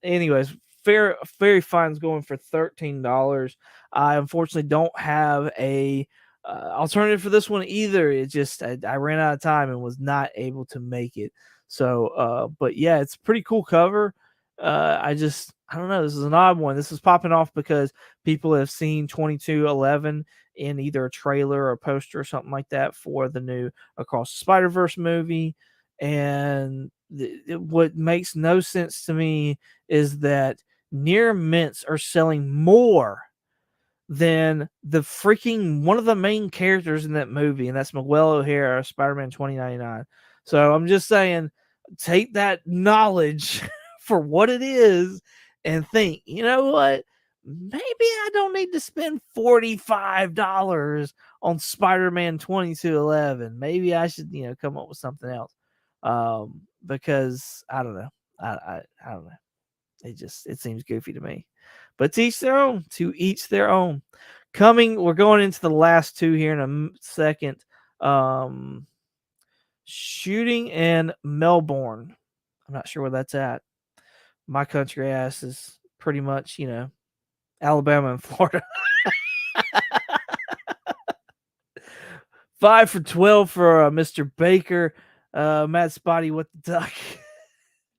Anyways, Fairy Fine's going for $13. I unfortunately don't have a alternative for this one either. It just I ran out of time and was not able to make it. So but yeah, it's a pretty cool cover. I don't know, this is an odd one. This is popping off because people have seen 2211 in either a trailer or a poster or something like that for the new Across the Spider-Verse movie. And what makes no sense to me is that Near Mints are selling more than the freaking one of the main characters in that movie, and that's Miguel O'Hara, Spider-Man 2099. So I'm just saying, take that knowledge for what it is and think, you know what? Maybe I don't need to spend $45 on Spider-Man 2211. Maybe I should, come up with something else. Because I don't know. I don't know. It seems goofy to me. But to each their own. To each their own. We're going into the last two here in a second. Shooting in Melbourne. I'm not sure where that's at. My country ass is pretty much, Alabama and Florida. 5 for 12 for Mr. Baker. Matt Spotty, what the duck?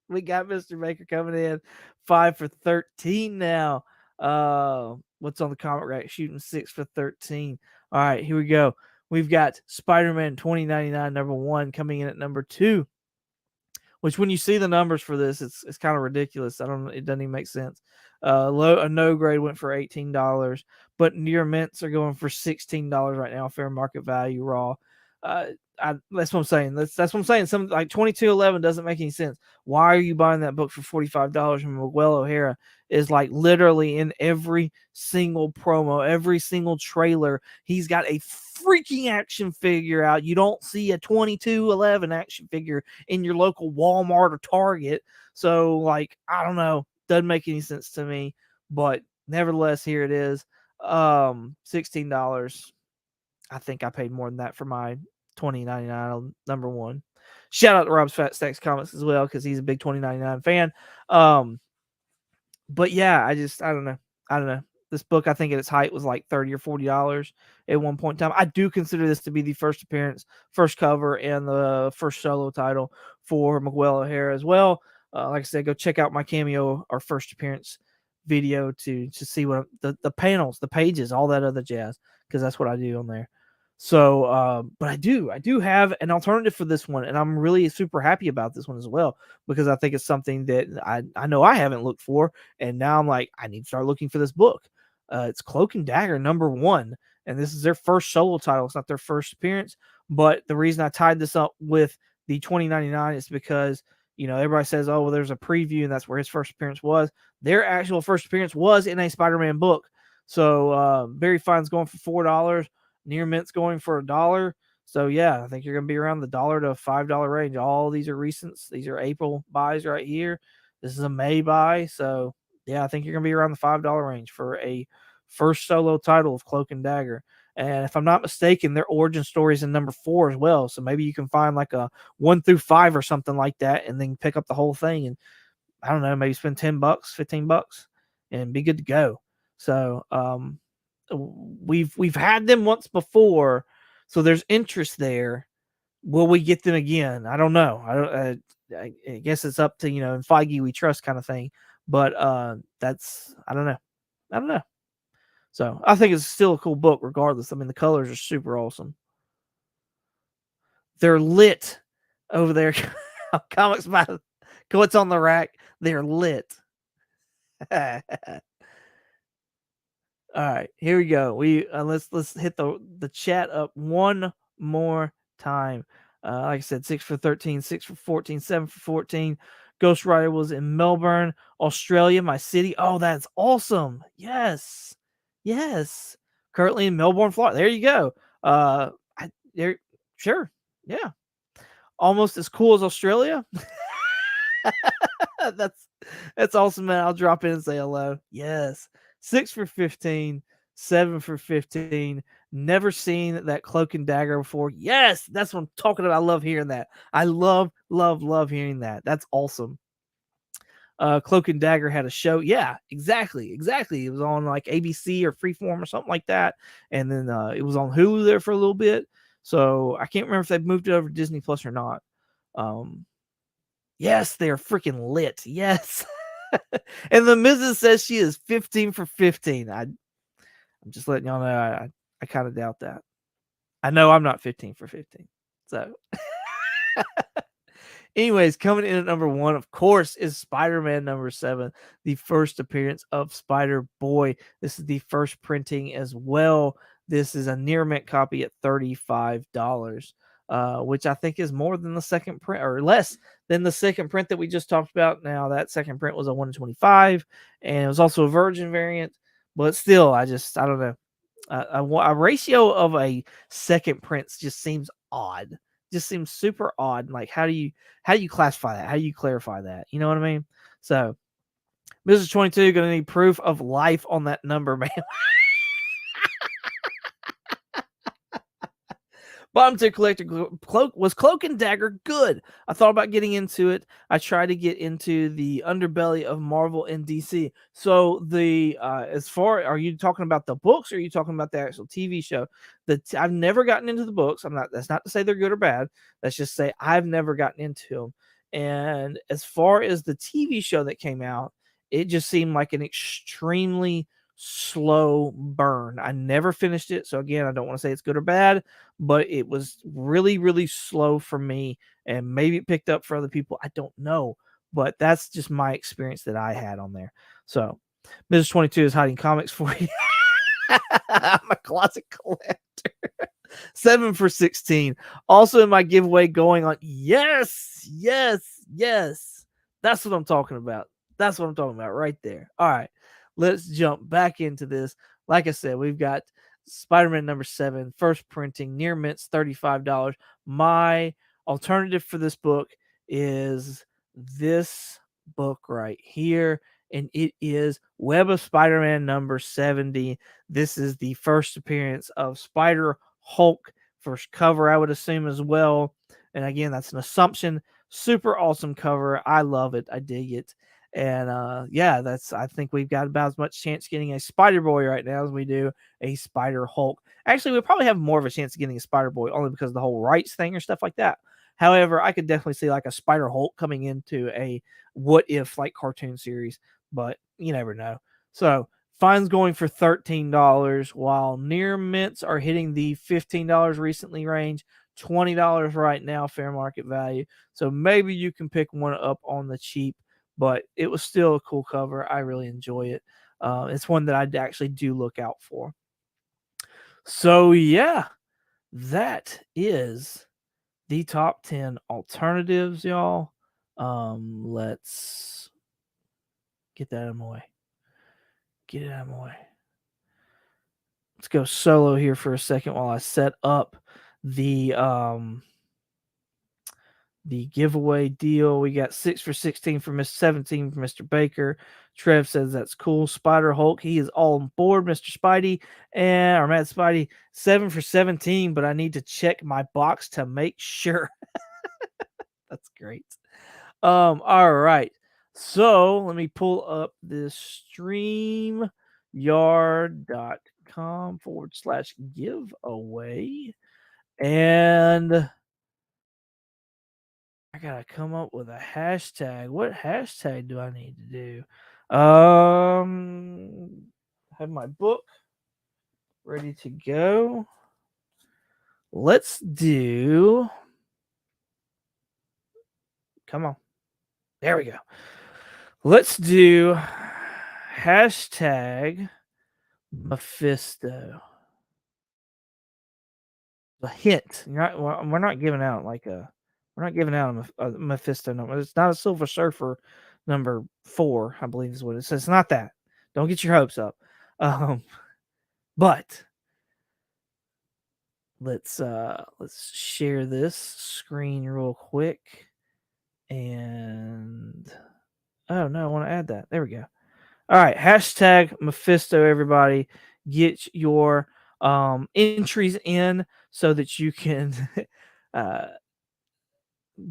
We got Mr. Baker coming in 5 for 13 now. What's on the comment rack? Shooting 6 for 13. All right, here we go. We've got Spider-Man 2099 number 1 coming in at number 2. Which, when you see the numbers for this, it's kind of ridiculous. It doesn't even make sense. A no grade went for $18, but Near Mints are going for $16 right now, fair market value raw. That's what I'm saying. That's what I'm saying. Something like 2211 doesn't make any sense. Why are you buying that book for $45 when Miguel O'Hara is like literally in every single promo, every single trailer? He's got a freaking action figure out. You don't see a 2211 action figure in your local Walmart or Target. So, like, I don't know. Doesn't make any sense to me. But nevertheless, here it is. $16. I think I paid more than that for my 2099 number 1. Shout out to Rob's Fat Stacks Comics as well, because he's a big 2099 fan. But yeah, I don't know. This book, I think at its height was like $30 or $40 at one point in time. I do consider this to be the first appearance, first cover, and the first solo title for Miguel O'Hara as well. Like I said, go check out my cameo or first appearance video to see what the panels, the pages, all that other jazz, because that's what I do on there. So, but I do have an alternative for this one, and I'm really super happy about this one as well, because I think it's something that I know I haven't looked for, and now I'm like, I need to start looking for this book. It's Cloak and Dagger #1, and this is their first solo title. It's not their first appearance, but the reason I tied this up with the 2099 is because, everybody says, oh, well, there's a preview, and that's where his first appearance was. Their actual first appearance was in a Spider-Man book. So Barry Fine's going for $4. Near Mint's going for $1. So yeah, I think you're going to be around the $1 to $5 range. All these are recents. These are April buys right here. This is a May buy. So yeah, I think you're going to be around the $5 range for a first solo title of Cloak and Dagger. And if I'm not mistaken, their origin story is in #4 as well. So maybe you can find like a 1 through 5 or something like that, and then pick up the whole thing. And I don't know, maybe spend $10, $15, and be good to go. So we've had them once before, so there's interest there. Will we get them again? I don't know. I guess it's up to, in Feige we trust kind of thing. But that's I don't know. So I think it's still a cool book regardless. I mean, the colors are super awesome. They're lit over there. Comics by What's on the Rack. They're lit. All right, here we go. Let's hit the chat up one more time. Like I said, 6 for 13, 6 for 14, 7 for 14. Ghost Rider was in Melbourne, Australia, my city. Oh, that's awesome. Yes. Currently in Melbourne, Florida. There you go. Sure. Yeah. Almost as cool as Australia. That's awesome, man. I'll drop in and say hello. Yes. 6 for 15, 7 for 15. Never seen that Cloak and Dagger before. Yes, that's what I'm talking about. I love hearing that. I love hearing that. That's awesome. Cloak and Dagger had a show. Yeah, exactly. It was on like ABC or Freeform or something like that. And then it was on Hulu there for a little bit. So I can't remember if they've moved it over to Disney Plus or not. Yes, they are freaking lit. Yes. And the Mrs. says she is 15 for 15. I'm just letting y'all know I kind of doubt that. I know I'm not 15 for 15. So anyways, coming in at #1, of course, is Spider-Man #7, the first appearance of Spider-Boy. This is the first printing as well. This is a near mint copy at $35. Which I think is more than the second print, or less than the second print that we just talked about. Now, that second print was a 1 in 25, and it was also a Virgin variant, but still, I don't know. A ratio of a second print just seems odd. Just seems super odd. Like, how do you classify that? How do you clarify that? You know what I mean? So, Mrs. 22 going to need proof of life on that number, man. Bottom tier collector Cloak and Dagger good. I thought about getting into it. I tried to get into the underbelly of Marvel and DC. So are you talking about the books, or are you talking about the actual TV show? I've never gotten into the books. That's not to say they're good or bad. Let's just say I've never gotten into them. And as far as the TV show that came out, it just seemed like an extremely slow burn. I never finished it. So again, I don't want to say it's good or bad, but it was really, really slow for me, and maybe it picked up for other people. I don't know, but that's just my experience that I had on there. So Mrs. 22 is hiding comics for you. I'm a closet collector. 7 for 16. Also in my giveaway going on. Yes. That's what I'm talking about. That's what I'm talking about right there. All right. Let's jump back into this. Like I said, we've got Spider-Man #7, first printing, near mints, $35. My alternative for this book is this book right here, and it is Web of Spider-Man #70. This is the first appearance of Spider-Hulk, first cover, I would assume, as well. And again, that's an assumption. Super awesome cover. I love it. I dig it. And I think we've got about as much chance getting a Spider-Boy right now as we do a Spider-Hulk. Actually, we probably have more of a chance of getting a Spider-Boy only because of the whole rights thing or stuff like that. However, I could definitely see like a Spider-Hulk coming into a what if like cartoon series, but you never know. So Fine's going for $13, while near mints are hitting the $15 recently range, $20 right now, fair market value. So maybe you can pick one up on the cheap, but it was still a cool cover. I really enjoy it. It's one that I actually do look out for. So yeah, that is the top 10 alternatives, y'all. Let's get that out of my way. Get it out of my way. Let's go solo here for a second while I set up the giveaway deal. We got 6 for 16 for Miss 17 for Mr. Baker. Trev says that's cool. Spider Hulk, he is all on board, Mr. Spidey, and our Matt Spidey, 7 for 17, but I need to check my box to make sure. That's great. All right. So let me pull up this StreamYard.com/giveaway. And I gotta come up with a hashtag. What hashtag do I need to do? Have my book ready to go. Let's do. Come on. There we go. Let's do hashtag Mephisto. A hint. We're not giving out we're not giving out a Mephisto number. It's not a Silver Surfer number 4, I believe is what it says. It's not that. Don't get your hopes up. But let's share this screen real quick. And oh no, I want to add that. There we go. All right, hashtag Mephisto, everybody. Get your entries in so that you can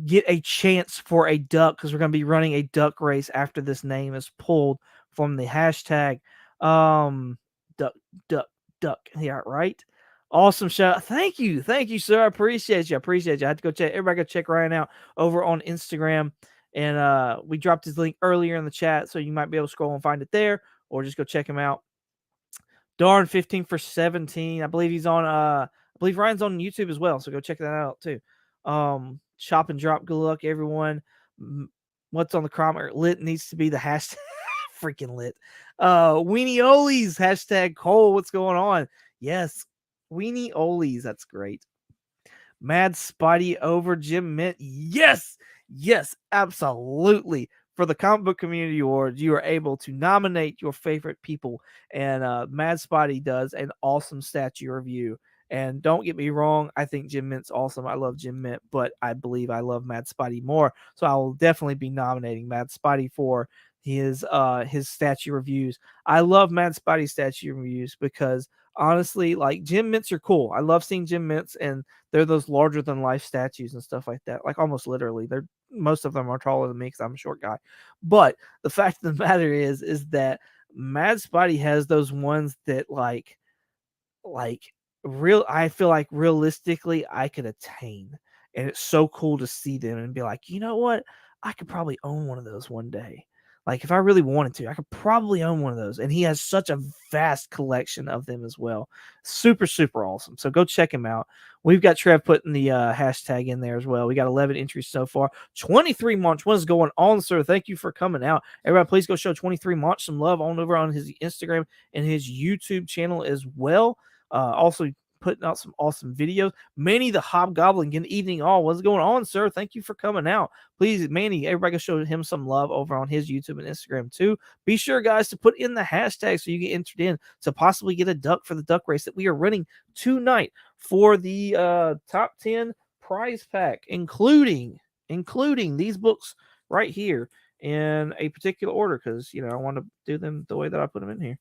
get a chance for a duck, because we're going to be running a duck race after this name is pulled from the hashtag duck duck duck. Yeah, right. Awesome shout. Thank you, sir. I appreciate you. I had to go check. Everybody go check Ryan out over on Instagram. And we dropped his link earlier in the chat, so you might be able to scroll and find it there, or just go check him out. Darn, 15 for 17. I believe he's on I believe Ryan's on YouTube as well, so go check that out too. Chop and drop, good luck, everyone. What's on the comment? Lit needs to be the hashtag. Freaking lit. Weenie Olies, hashtag Cole. What's going on? Yes, Weenie Olies. That's great. Mad Spidey over Jim Mint. Yes, absolutely. For the Comic Book Community Awards, you are able to nominate your favorite people, and Mad Spidey does an awesome statue review. And don't get me wrong, I think Jim Mint's awesome. I love Jim Mint, but I believe I love Mad Spidey more. So I will definitely be nominating Mad Spidey for his statue reviews. I love Mad Spidey statue reviews because honestly, like, Jim Mints are cool. I love seeing Jim Mints, and they're those larger than life statues and stuff like that. Like, almost literally, most of them are taller than me because I'm a short guy. But the fact of the matter is that Mad Spidey has those ones that like I feel like realistically I could attain. And it's so cool to see them and be like, you know what? I could probably own one of those one day. Like, if I really wanted to, I could probably own one of those. And he has such a vast collection of them as well. Super, super awesome. So go check him out. We've got Trev putting the hashtag in there as well. We got 11 entries so far. 23 March. What is going on, sir? Thank you for coming out. Everybody, please go show 23 March some love on over on his Instagram and his YouTube channel as well. Also putting out some awesome videos. Manny the Hobgoblin, good evening all. What's going on, sir? Thank you for coming out. Please, Manny, everybody go show him some love over on his YouTube and Instagram too. Be sure, guys, to put in the hashtag so you get entered in to possibly get a duck for the duck race that we are running tonight for the top 10 prize pack, including these books right here in a particular order, because I want to do them the way that I put them in here.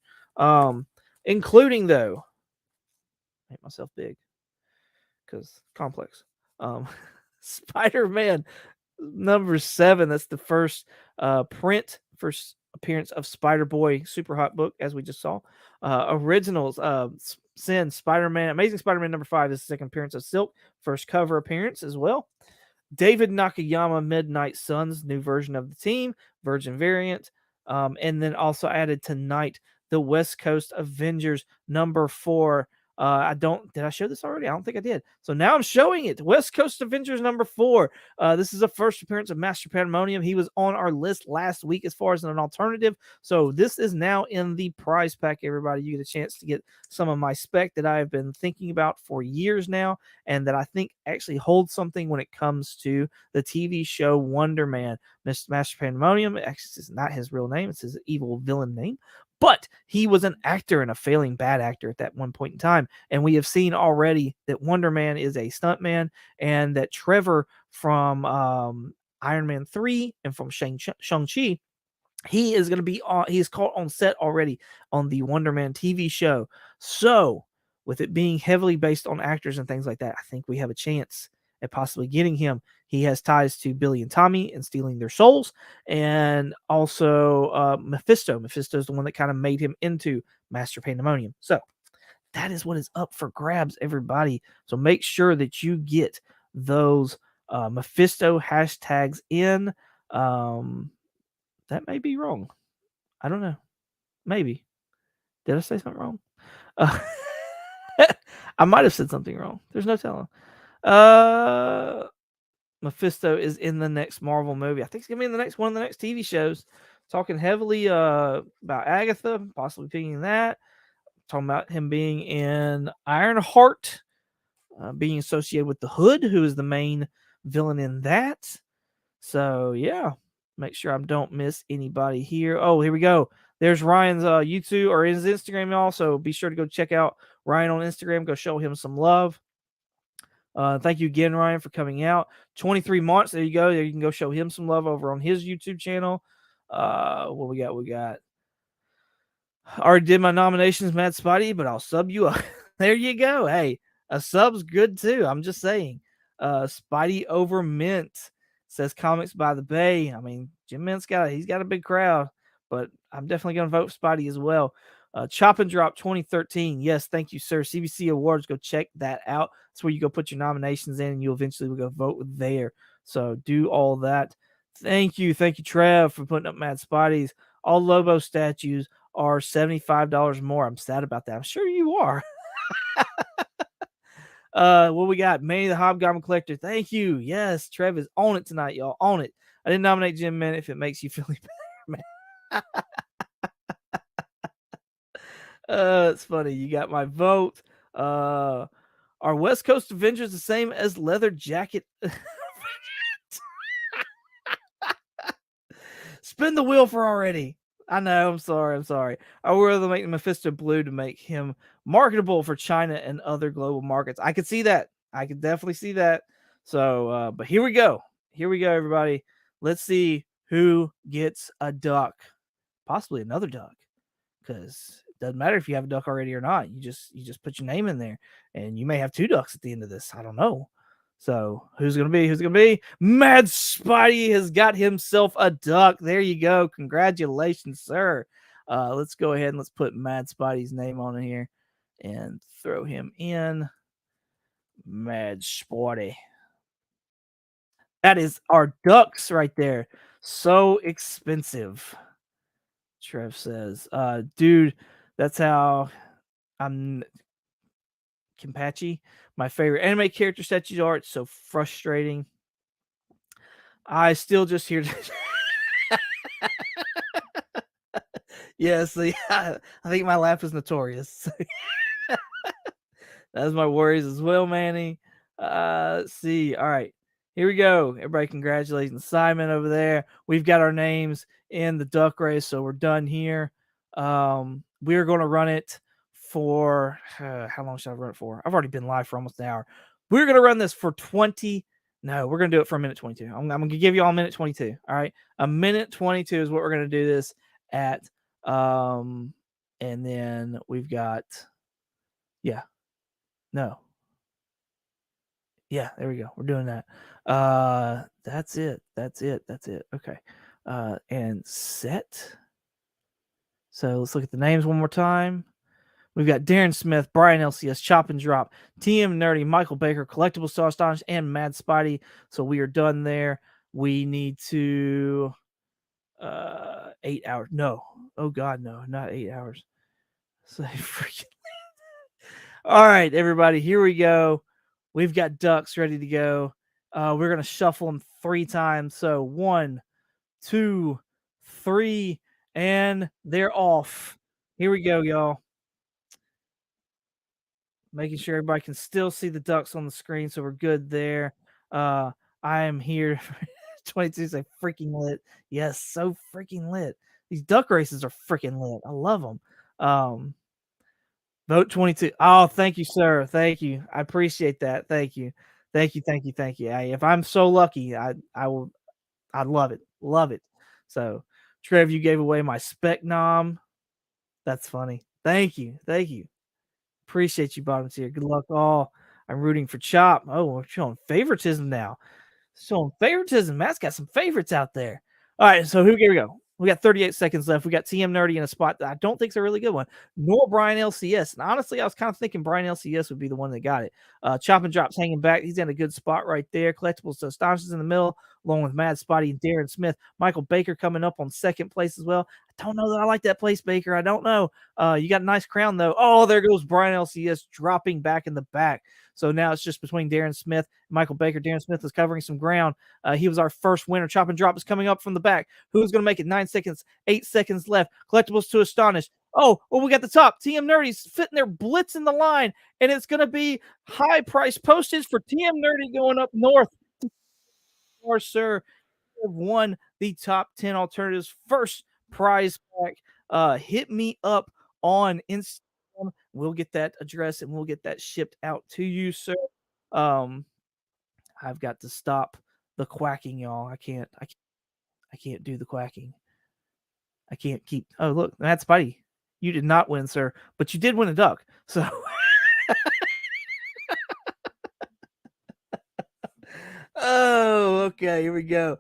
Including, though, make myself big because complex. Spider-Man number 7. That's the first first appearance of Spider-Boy Super Hot book, as we just saw. Originals, Sin, Spider-Man, Amazing Spider-Man number 5 is the second appearance of Silk, first cover appearance as well. David Nakayama, Midnight Suns, new version of the team, Virgin variant. And then also added tonight the West Coast Avengers #4. Did I show this already? I don't think I did. So now I'm showing it. West Coast Avengers #4. This is the first appearance of Master Pandemonium. He was on our list last week as far as an alternative. So this is now in the prize pack, everybody. You get a chance to get some of my spec that I have been thinking about for years now, and that I think actually holds something when it comes to the TV show Wonder Man. Master Pandemonium, actually, is not his real name. It's his evil villain name. But he was an actor and a failing bad actor at that one point in time. And we have seen already that Wonder Man is a stuntman, and that Trevor from Iron Man 3 and from Shang-Chi, he is going to be on, he's caught on set already on the Wonder Man TV show. So with it being heavily based on actors and things like that, I think we have a chance at possibly getting him. He has ties to Billy and Tommy and stealing their souls, and also Mephisto. Mephisto is the one that kind of made him into Master Pandemonium. So that is what is up for grabs, everybody. So make sure that you get those Mephisto hashtags in. That may be wrong. I don't know. Maybe. Did I say something wrong? I might have said something wrong. There's no telling. Mephisto is in the next Marvel movie. I think it's gonna be in the next one of the next TV shows. Talking heavily about Agatha, possibly picking that. Talking about him being in Ironheart, being associated with the Hood, who is the main villain in that. So yeah, make sure I don't miss anybody here. Oh, here we go. There's Ryan's YouTube or his Instagram, y'all. So be sure to go check out Ryan on Instagram. Go show him some love. Thank you again, Ryan, for coming out. 23 months. There you go. There you can go show him some love over on his YouTube channel. What we got? We got. I already did my nominations, Mad Spidey, but I'll sub you up. There you go. Hey, a sub's good too. I'm just saying. Spidey over Mint says Comics by the Bay. I mean, Jim Mint's he's got a big crowd, but I'm definitely going to vote for Spidey as well. Chop and Drop 2013. Yes, thank you, sir. CBC Awards. Go check that out. That's where you go put your nominations in, and you eventually will go vote there. So do all that. Thank you, Trev, for putting up Mad Spideys. All Lobo statues are $75 more. I'm sad about that. I'm sure you are. What we got? Manny the Hobgoblin Collector. Thank you. Yes, Trev is on it tonight, y'all. On it. I didn't nominate Jim Mint if it makes you feel any better, man. It's funny. You got my vote. Are West Coast Avengers the same as Leather Jacket? Spin the wheel for already. I know. I'm sorry. I would rather make Mephisto blue to make him marketable for China and other global markets. I could see that. I could definitely see that. So, but here we go. Here we go, everybody. Let's see who gets a duck. Possibly another duck. Because it doesn't matter if you have a duck already or not. You just put your name in there. And you may have 2 ducks at the end of this. I don't know. So who's gonna be? Mad Spidey has got himself a duck. There you go. Congratulations, sir. Let's go ahead and let's put Mad Spidey's name on here and throw him in. Mad Spidey. That is our ducks right there. So expensive. Trev says, dude, that's how I'm Kimpachi. My favorite anime character statues are. It's so frustrating. I still just hear. Yes, I think my laugh is notorious. That's my worries as well, Manny. Let's see. All right, here we go. Everybody, congratulations, Simon over there. We've got our names in the duck race, so we're done here. We're going to run it for how long should I run it for? I've already been live for almost an hour. We're going to run this for 20. No, we're going to do it for a minute 22. I'm going to give you all a minute 22. All right. A minute 22 is what we're going to do this at. And then we've got, yeah, no. Yeah, there we go. We're doing that. That's it. Okay. And set. So let's look at the names one more time. We've got Darren Smith, Brian LCS, Chop and Drop, TM Nerdy, Michael Baker, Collectible Star Astonish, and Mad Spidey. So we are done there. We need to 8 hours. No. Oh God, no, not 8 hours. So freaking. All right, everybody, here we go. We've got ducks ready to go. We're gonna shuffle them 3 times. So 1, 2, 3, and they're off. Here we go, y'all. Making sure everybody can still see the ducks on the screen, so we're good there. I am here. 22 say freaking lit. Yes, so freaking lit. These duck races are freaking lit. I love them. Vote 22. Oh, thank you, sir. Thank you. I appreciate that. Thank you. Thank you. Thank you. Thank you. If I'm so lucky, I will. I love it. Love it. So, Trev, you gave away my spec nom. That's funny. Thank you. Thank you. Appreciate you, bottom tier. Good luck, all. I'm rooting for Chop. Oh, we're showing favoritism now. Showing favoritism. Matt's got some favorites out there. All right, so here we go. We got 38 seconds left. We got TM Nerdy in a spot that I don't think is a really good one, nor Brian LCS. And honestly, I was kind of thinking Brian LCS would be the one that got it. Chop and Drop's hanging back. He's in a good spot right there. Collectibles to Astonishes in the middle, along with Mad Spotty and Darren Smith. Michael Baker coming up on second place as well. I don't know that I like that place, Baker. I don't know. You got a nice crown, though. Oh, there goes Brian LCS dropping back in the back. So now it's just between Darren Smith and Michael Baker. Darren Smith is covering some ground. He was our first winner. Chop and Drop is coming up from the back. Who's going to make it? 9 seconds, 8 seconds left. Collectibles to Astonish. Oh, well, we got the top. TM Nerdy's fitting their blitz in the line, and it's going to be high price postage for TM Nerdy going up north. Or, sir, have won the top 10 alternatives first prize pack. Hit me up on Instagram. We'll get that address and we'll get that shipped out to you, sir. I've got to stop the quacking, y'all. I can't do the quacking. I can't keep. Oh, look, that's Spidey. You did not win, sir, but you did win a duck. So oh, okay, here we go.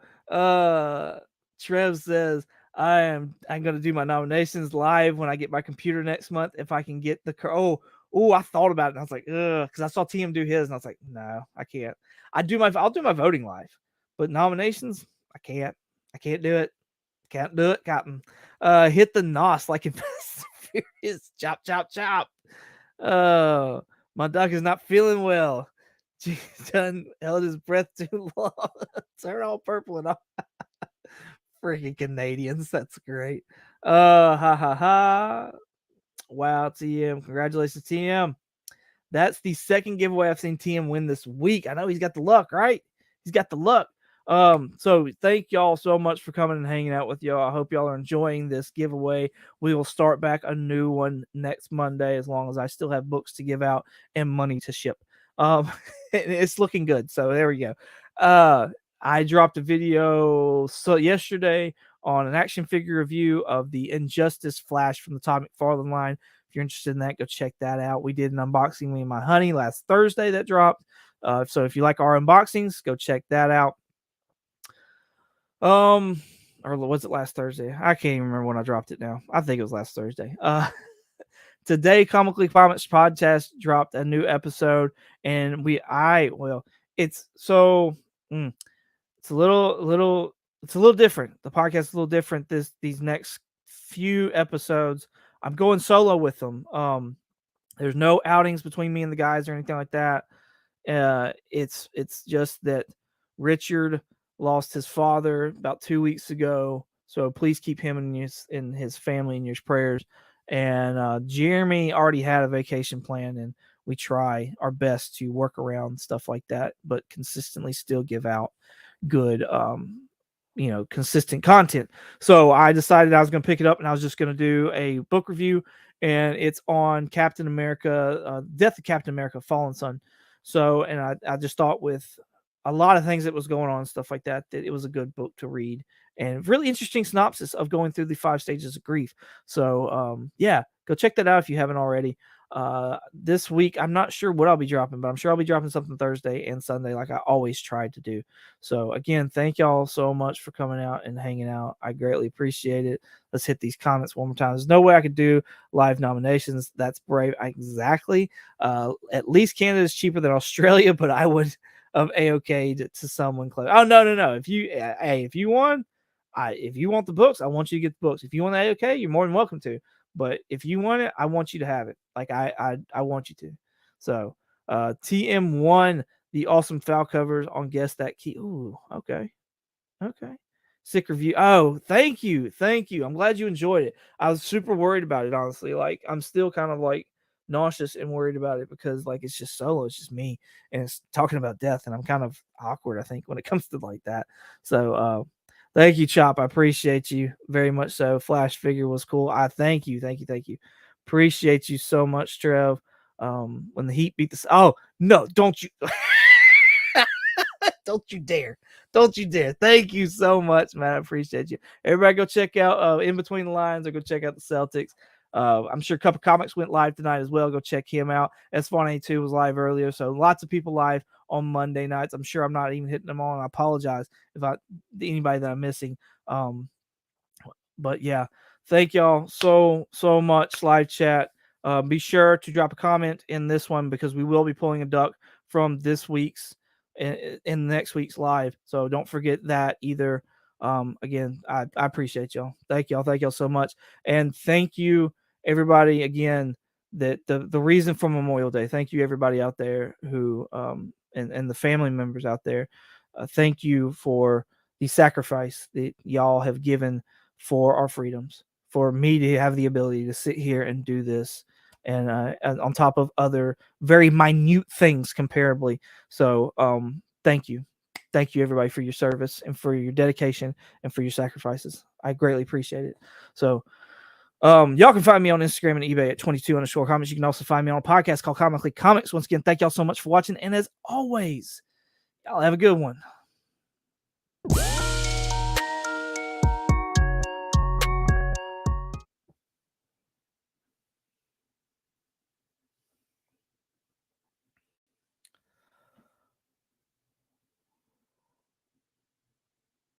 Trev says I'm gonna do my nominations live when I get my computer next month. If I can get the I thought about it and I was like, because I saw TM do his and I was like, no, I can't. I'll do my voting live, but nominations, I can't do it. Can't do it, Captain. Hit the nos like in Fast and Furious. Chop, chop, chop. My duck is not feeling well. Done held his breath too long. Turn all purple and all. Freaking Canadians. That's great. Ha ha ha. Wow, TM. Congratulations, TM. That's the second giveaway I've seen TM win this week. I know he's got the luck, right? He's got the luck. So thank y'all so much for coming and hanging out with y'all. I hope y'all are enjoying this giveaway. We will start back a new one next Monday as long as I still have books to give out and money to ship. It's looking good. So there we go. I dropped a video yesterday on an action figure review of the Injustice Flash from the Todd McFarlane line. If you're interested in that, go check that out. We did an unboxing, me and my honey, last Thursday that dropped. So if you like our unboxings, go check that out. Or was it last Thursday? I can't even remember when I dropped it now. I think it was last Thursday. Today, Comically Comics Podcast dropped a new episode, and it's a little different. The podcast is a little different these next few episodes. I'm going solo with them. There's no outings between me and the guys or anything like that. It's just that Richard lost his father about 2 weeks ago, so please keep him in his family in your prayers. And Jeremy already had a vacation plan, and we try our best to work around stuff like that, but consistently still give out good consistent content. So I decided I was going to pick it up and I was just going to do a book review, and it's on Captain America, Death of Captain America, Fallen Son. So, and I just thought with a lot of things that was going on and stuff like that, that it was a good book to read and really interesting synopsis of going through the 5 stages of grief. So, yeah, go check that out if you haven't already. This week, I'm not sure what I'll be dropping, but I'm sure I'll be dropping something Thursday and Sunday like I always tried to do. So again, thank y'all so much for coming out and hanging out. I greatly appreciate it. Let's hit these comments one more time. There's no way I could do live nominations. That's brave. Exactly. At least Canada is cheaper than Australia, but I would have A-OK to someone close. Oh, no. If you won, If you want the books, I want you to get the books. If you want the AOK, you're more than welcome to. But if you want it, I want you to have it. Like I want you to. So TM1, the awesome foul covers on Guess That Key. Ooh, okay. Okay. Sick review. Oh, thank you. Thank you. I'm glad you enjoyed it. I was super worried about it, honestly. Like, I'm still kind of like nauseous and worried about it because like it's just solo, it's just me, and it's talking about death, and I'm kind of awkward, I think, when it comes to like that. So thank you, Chop. I appreciate you very much. So Flash figure was cool. I thank you, thank you. Appreciate you so much, Trev. When the Heat beat the oh no, don't you don't you dare. Don't you dare. Thank you so much, man. I appreciate you. Everybody go check out In Between the Lines or go check out the Celtics. I'm sure Cup of Comics went live tonight as well. Go check him out. S182 was live earlier. So lots of people live on Monday nights. I'm sure I'm not even hitting them all. I apologize if anybody that I'm missing. But yeah, thank y'all so much, live chat. Be sure to drop a comment in this one because we will be pulling a duck from this week's in next week's live. So don't forget that either. Again, I appreciate y'all. Thank y'all so much. And thank you everybody again that the reason for Memorial Day. Thank you everybody out there who and the family members out there. Thank you for the sacrifice that y'all have given for our freedoms, for me to have the ability to sit here and do this, and on top of other very minute things comparably. So thank you everybody for your service and for your dedication and for your sacrifices. I greatly appreciate it. So y'all can find me on Instagram and eBay at 22_comics. You can also find me on a podcast called Comically Comics. Once again, thank y'all so much for watching, and as always, y'all have a good one.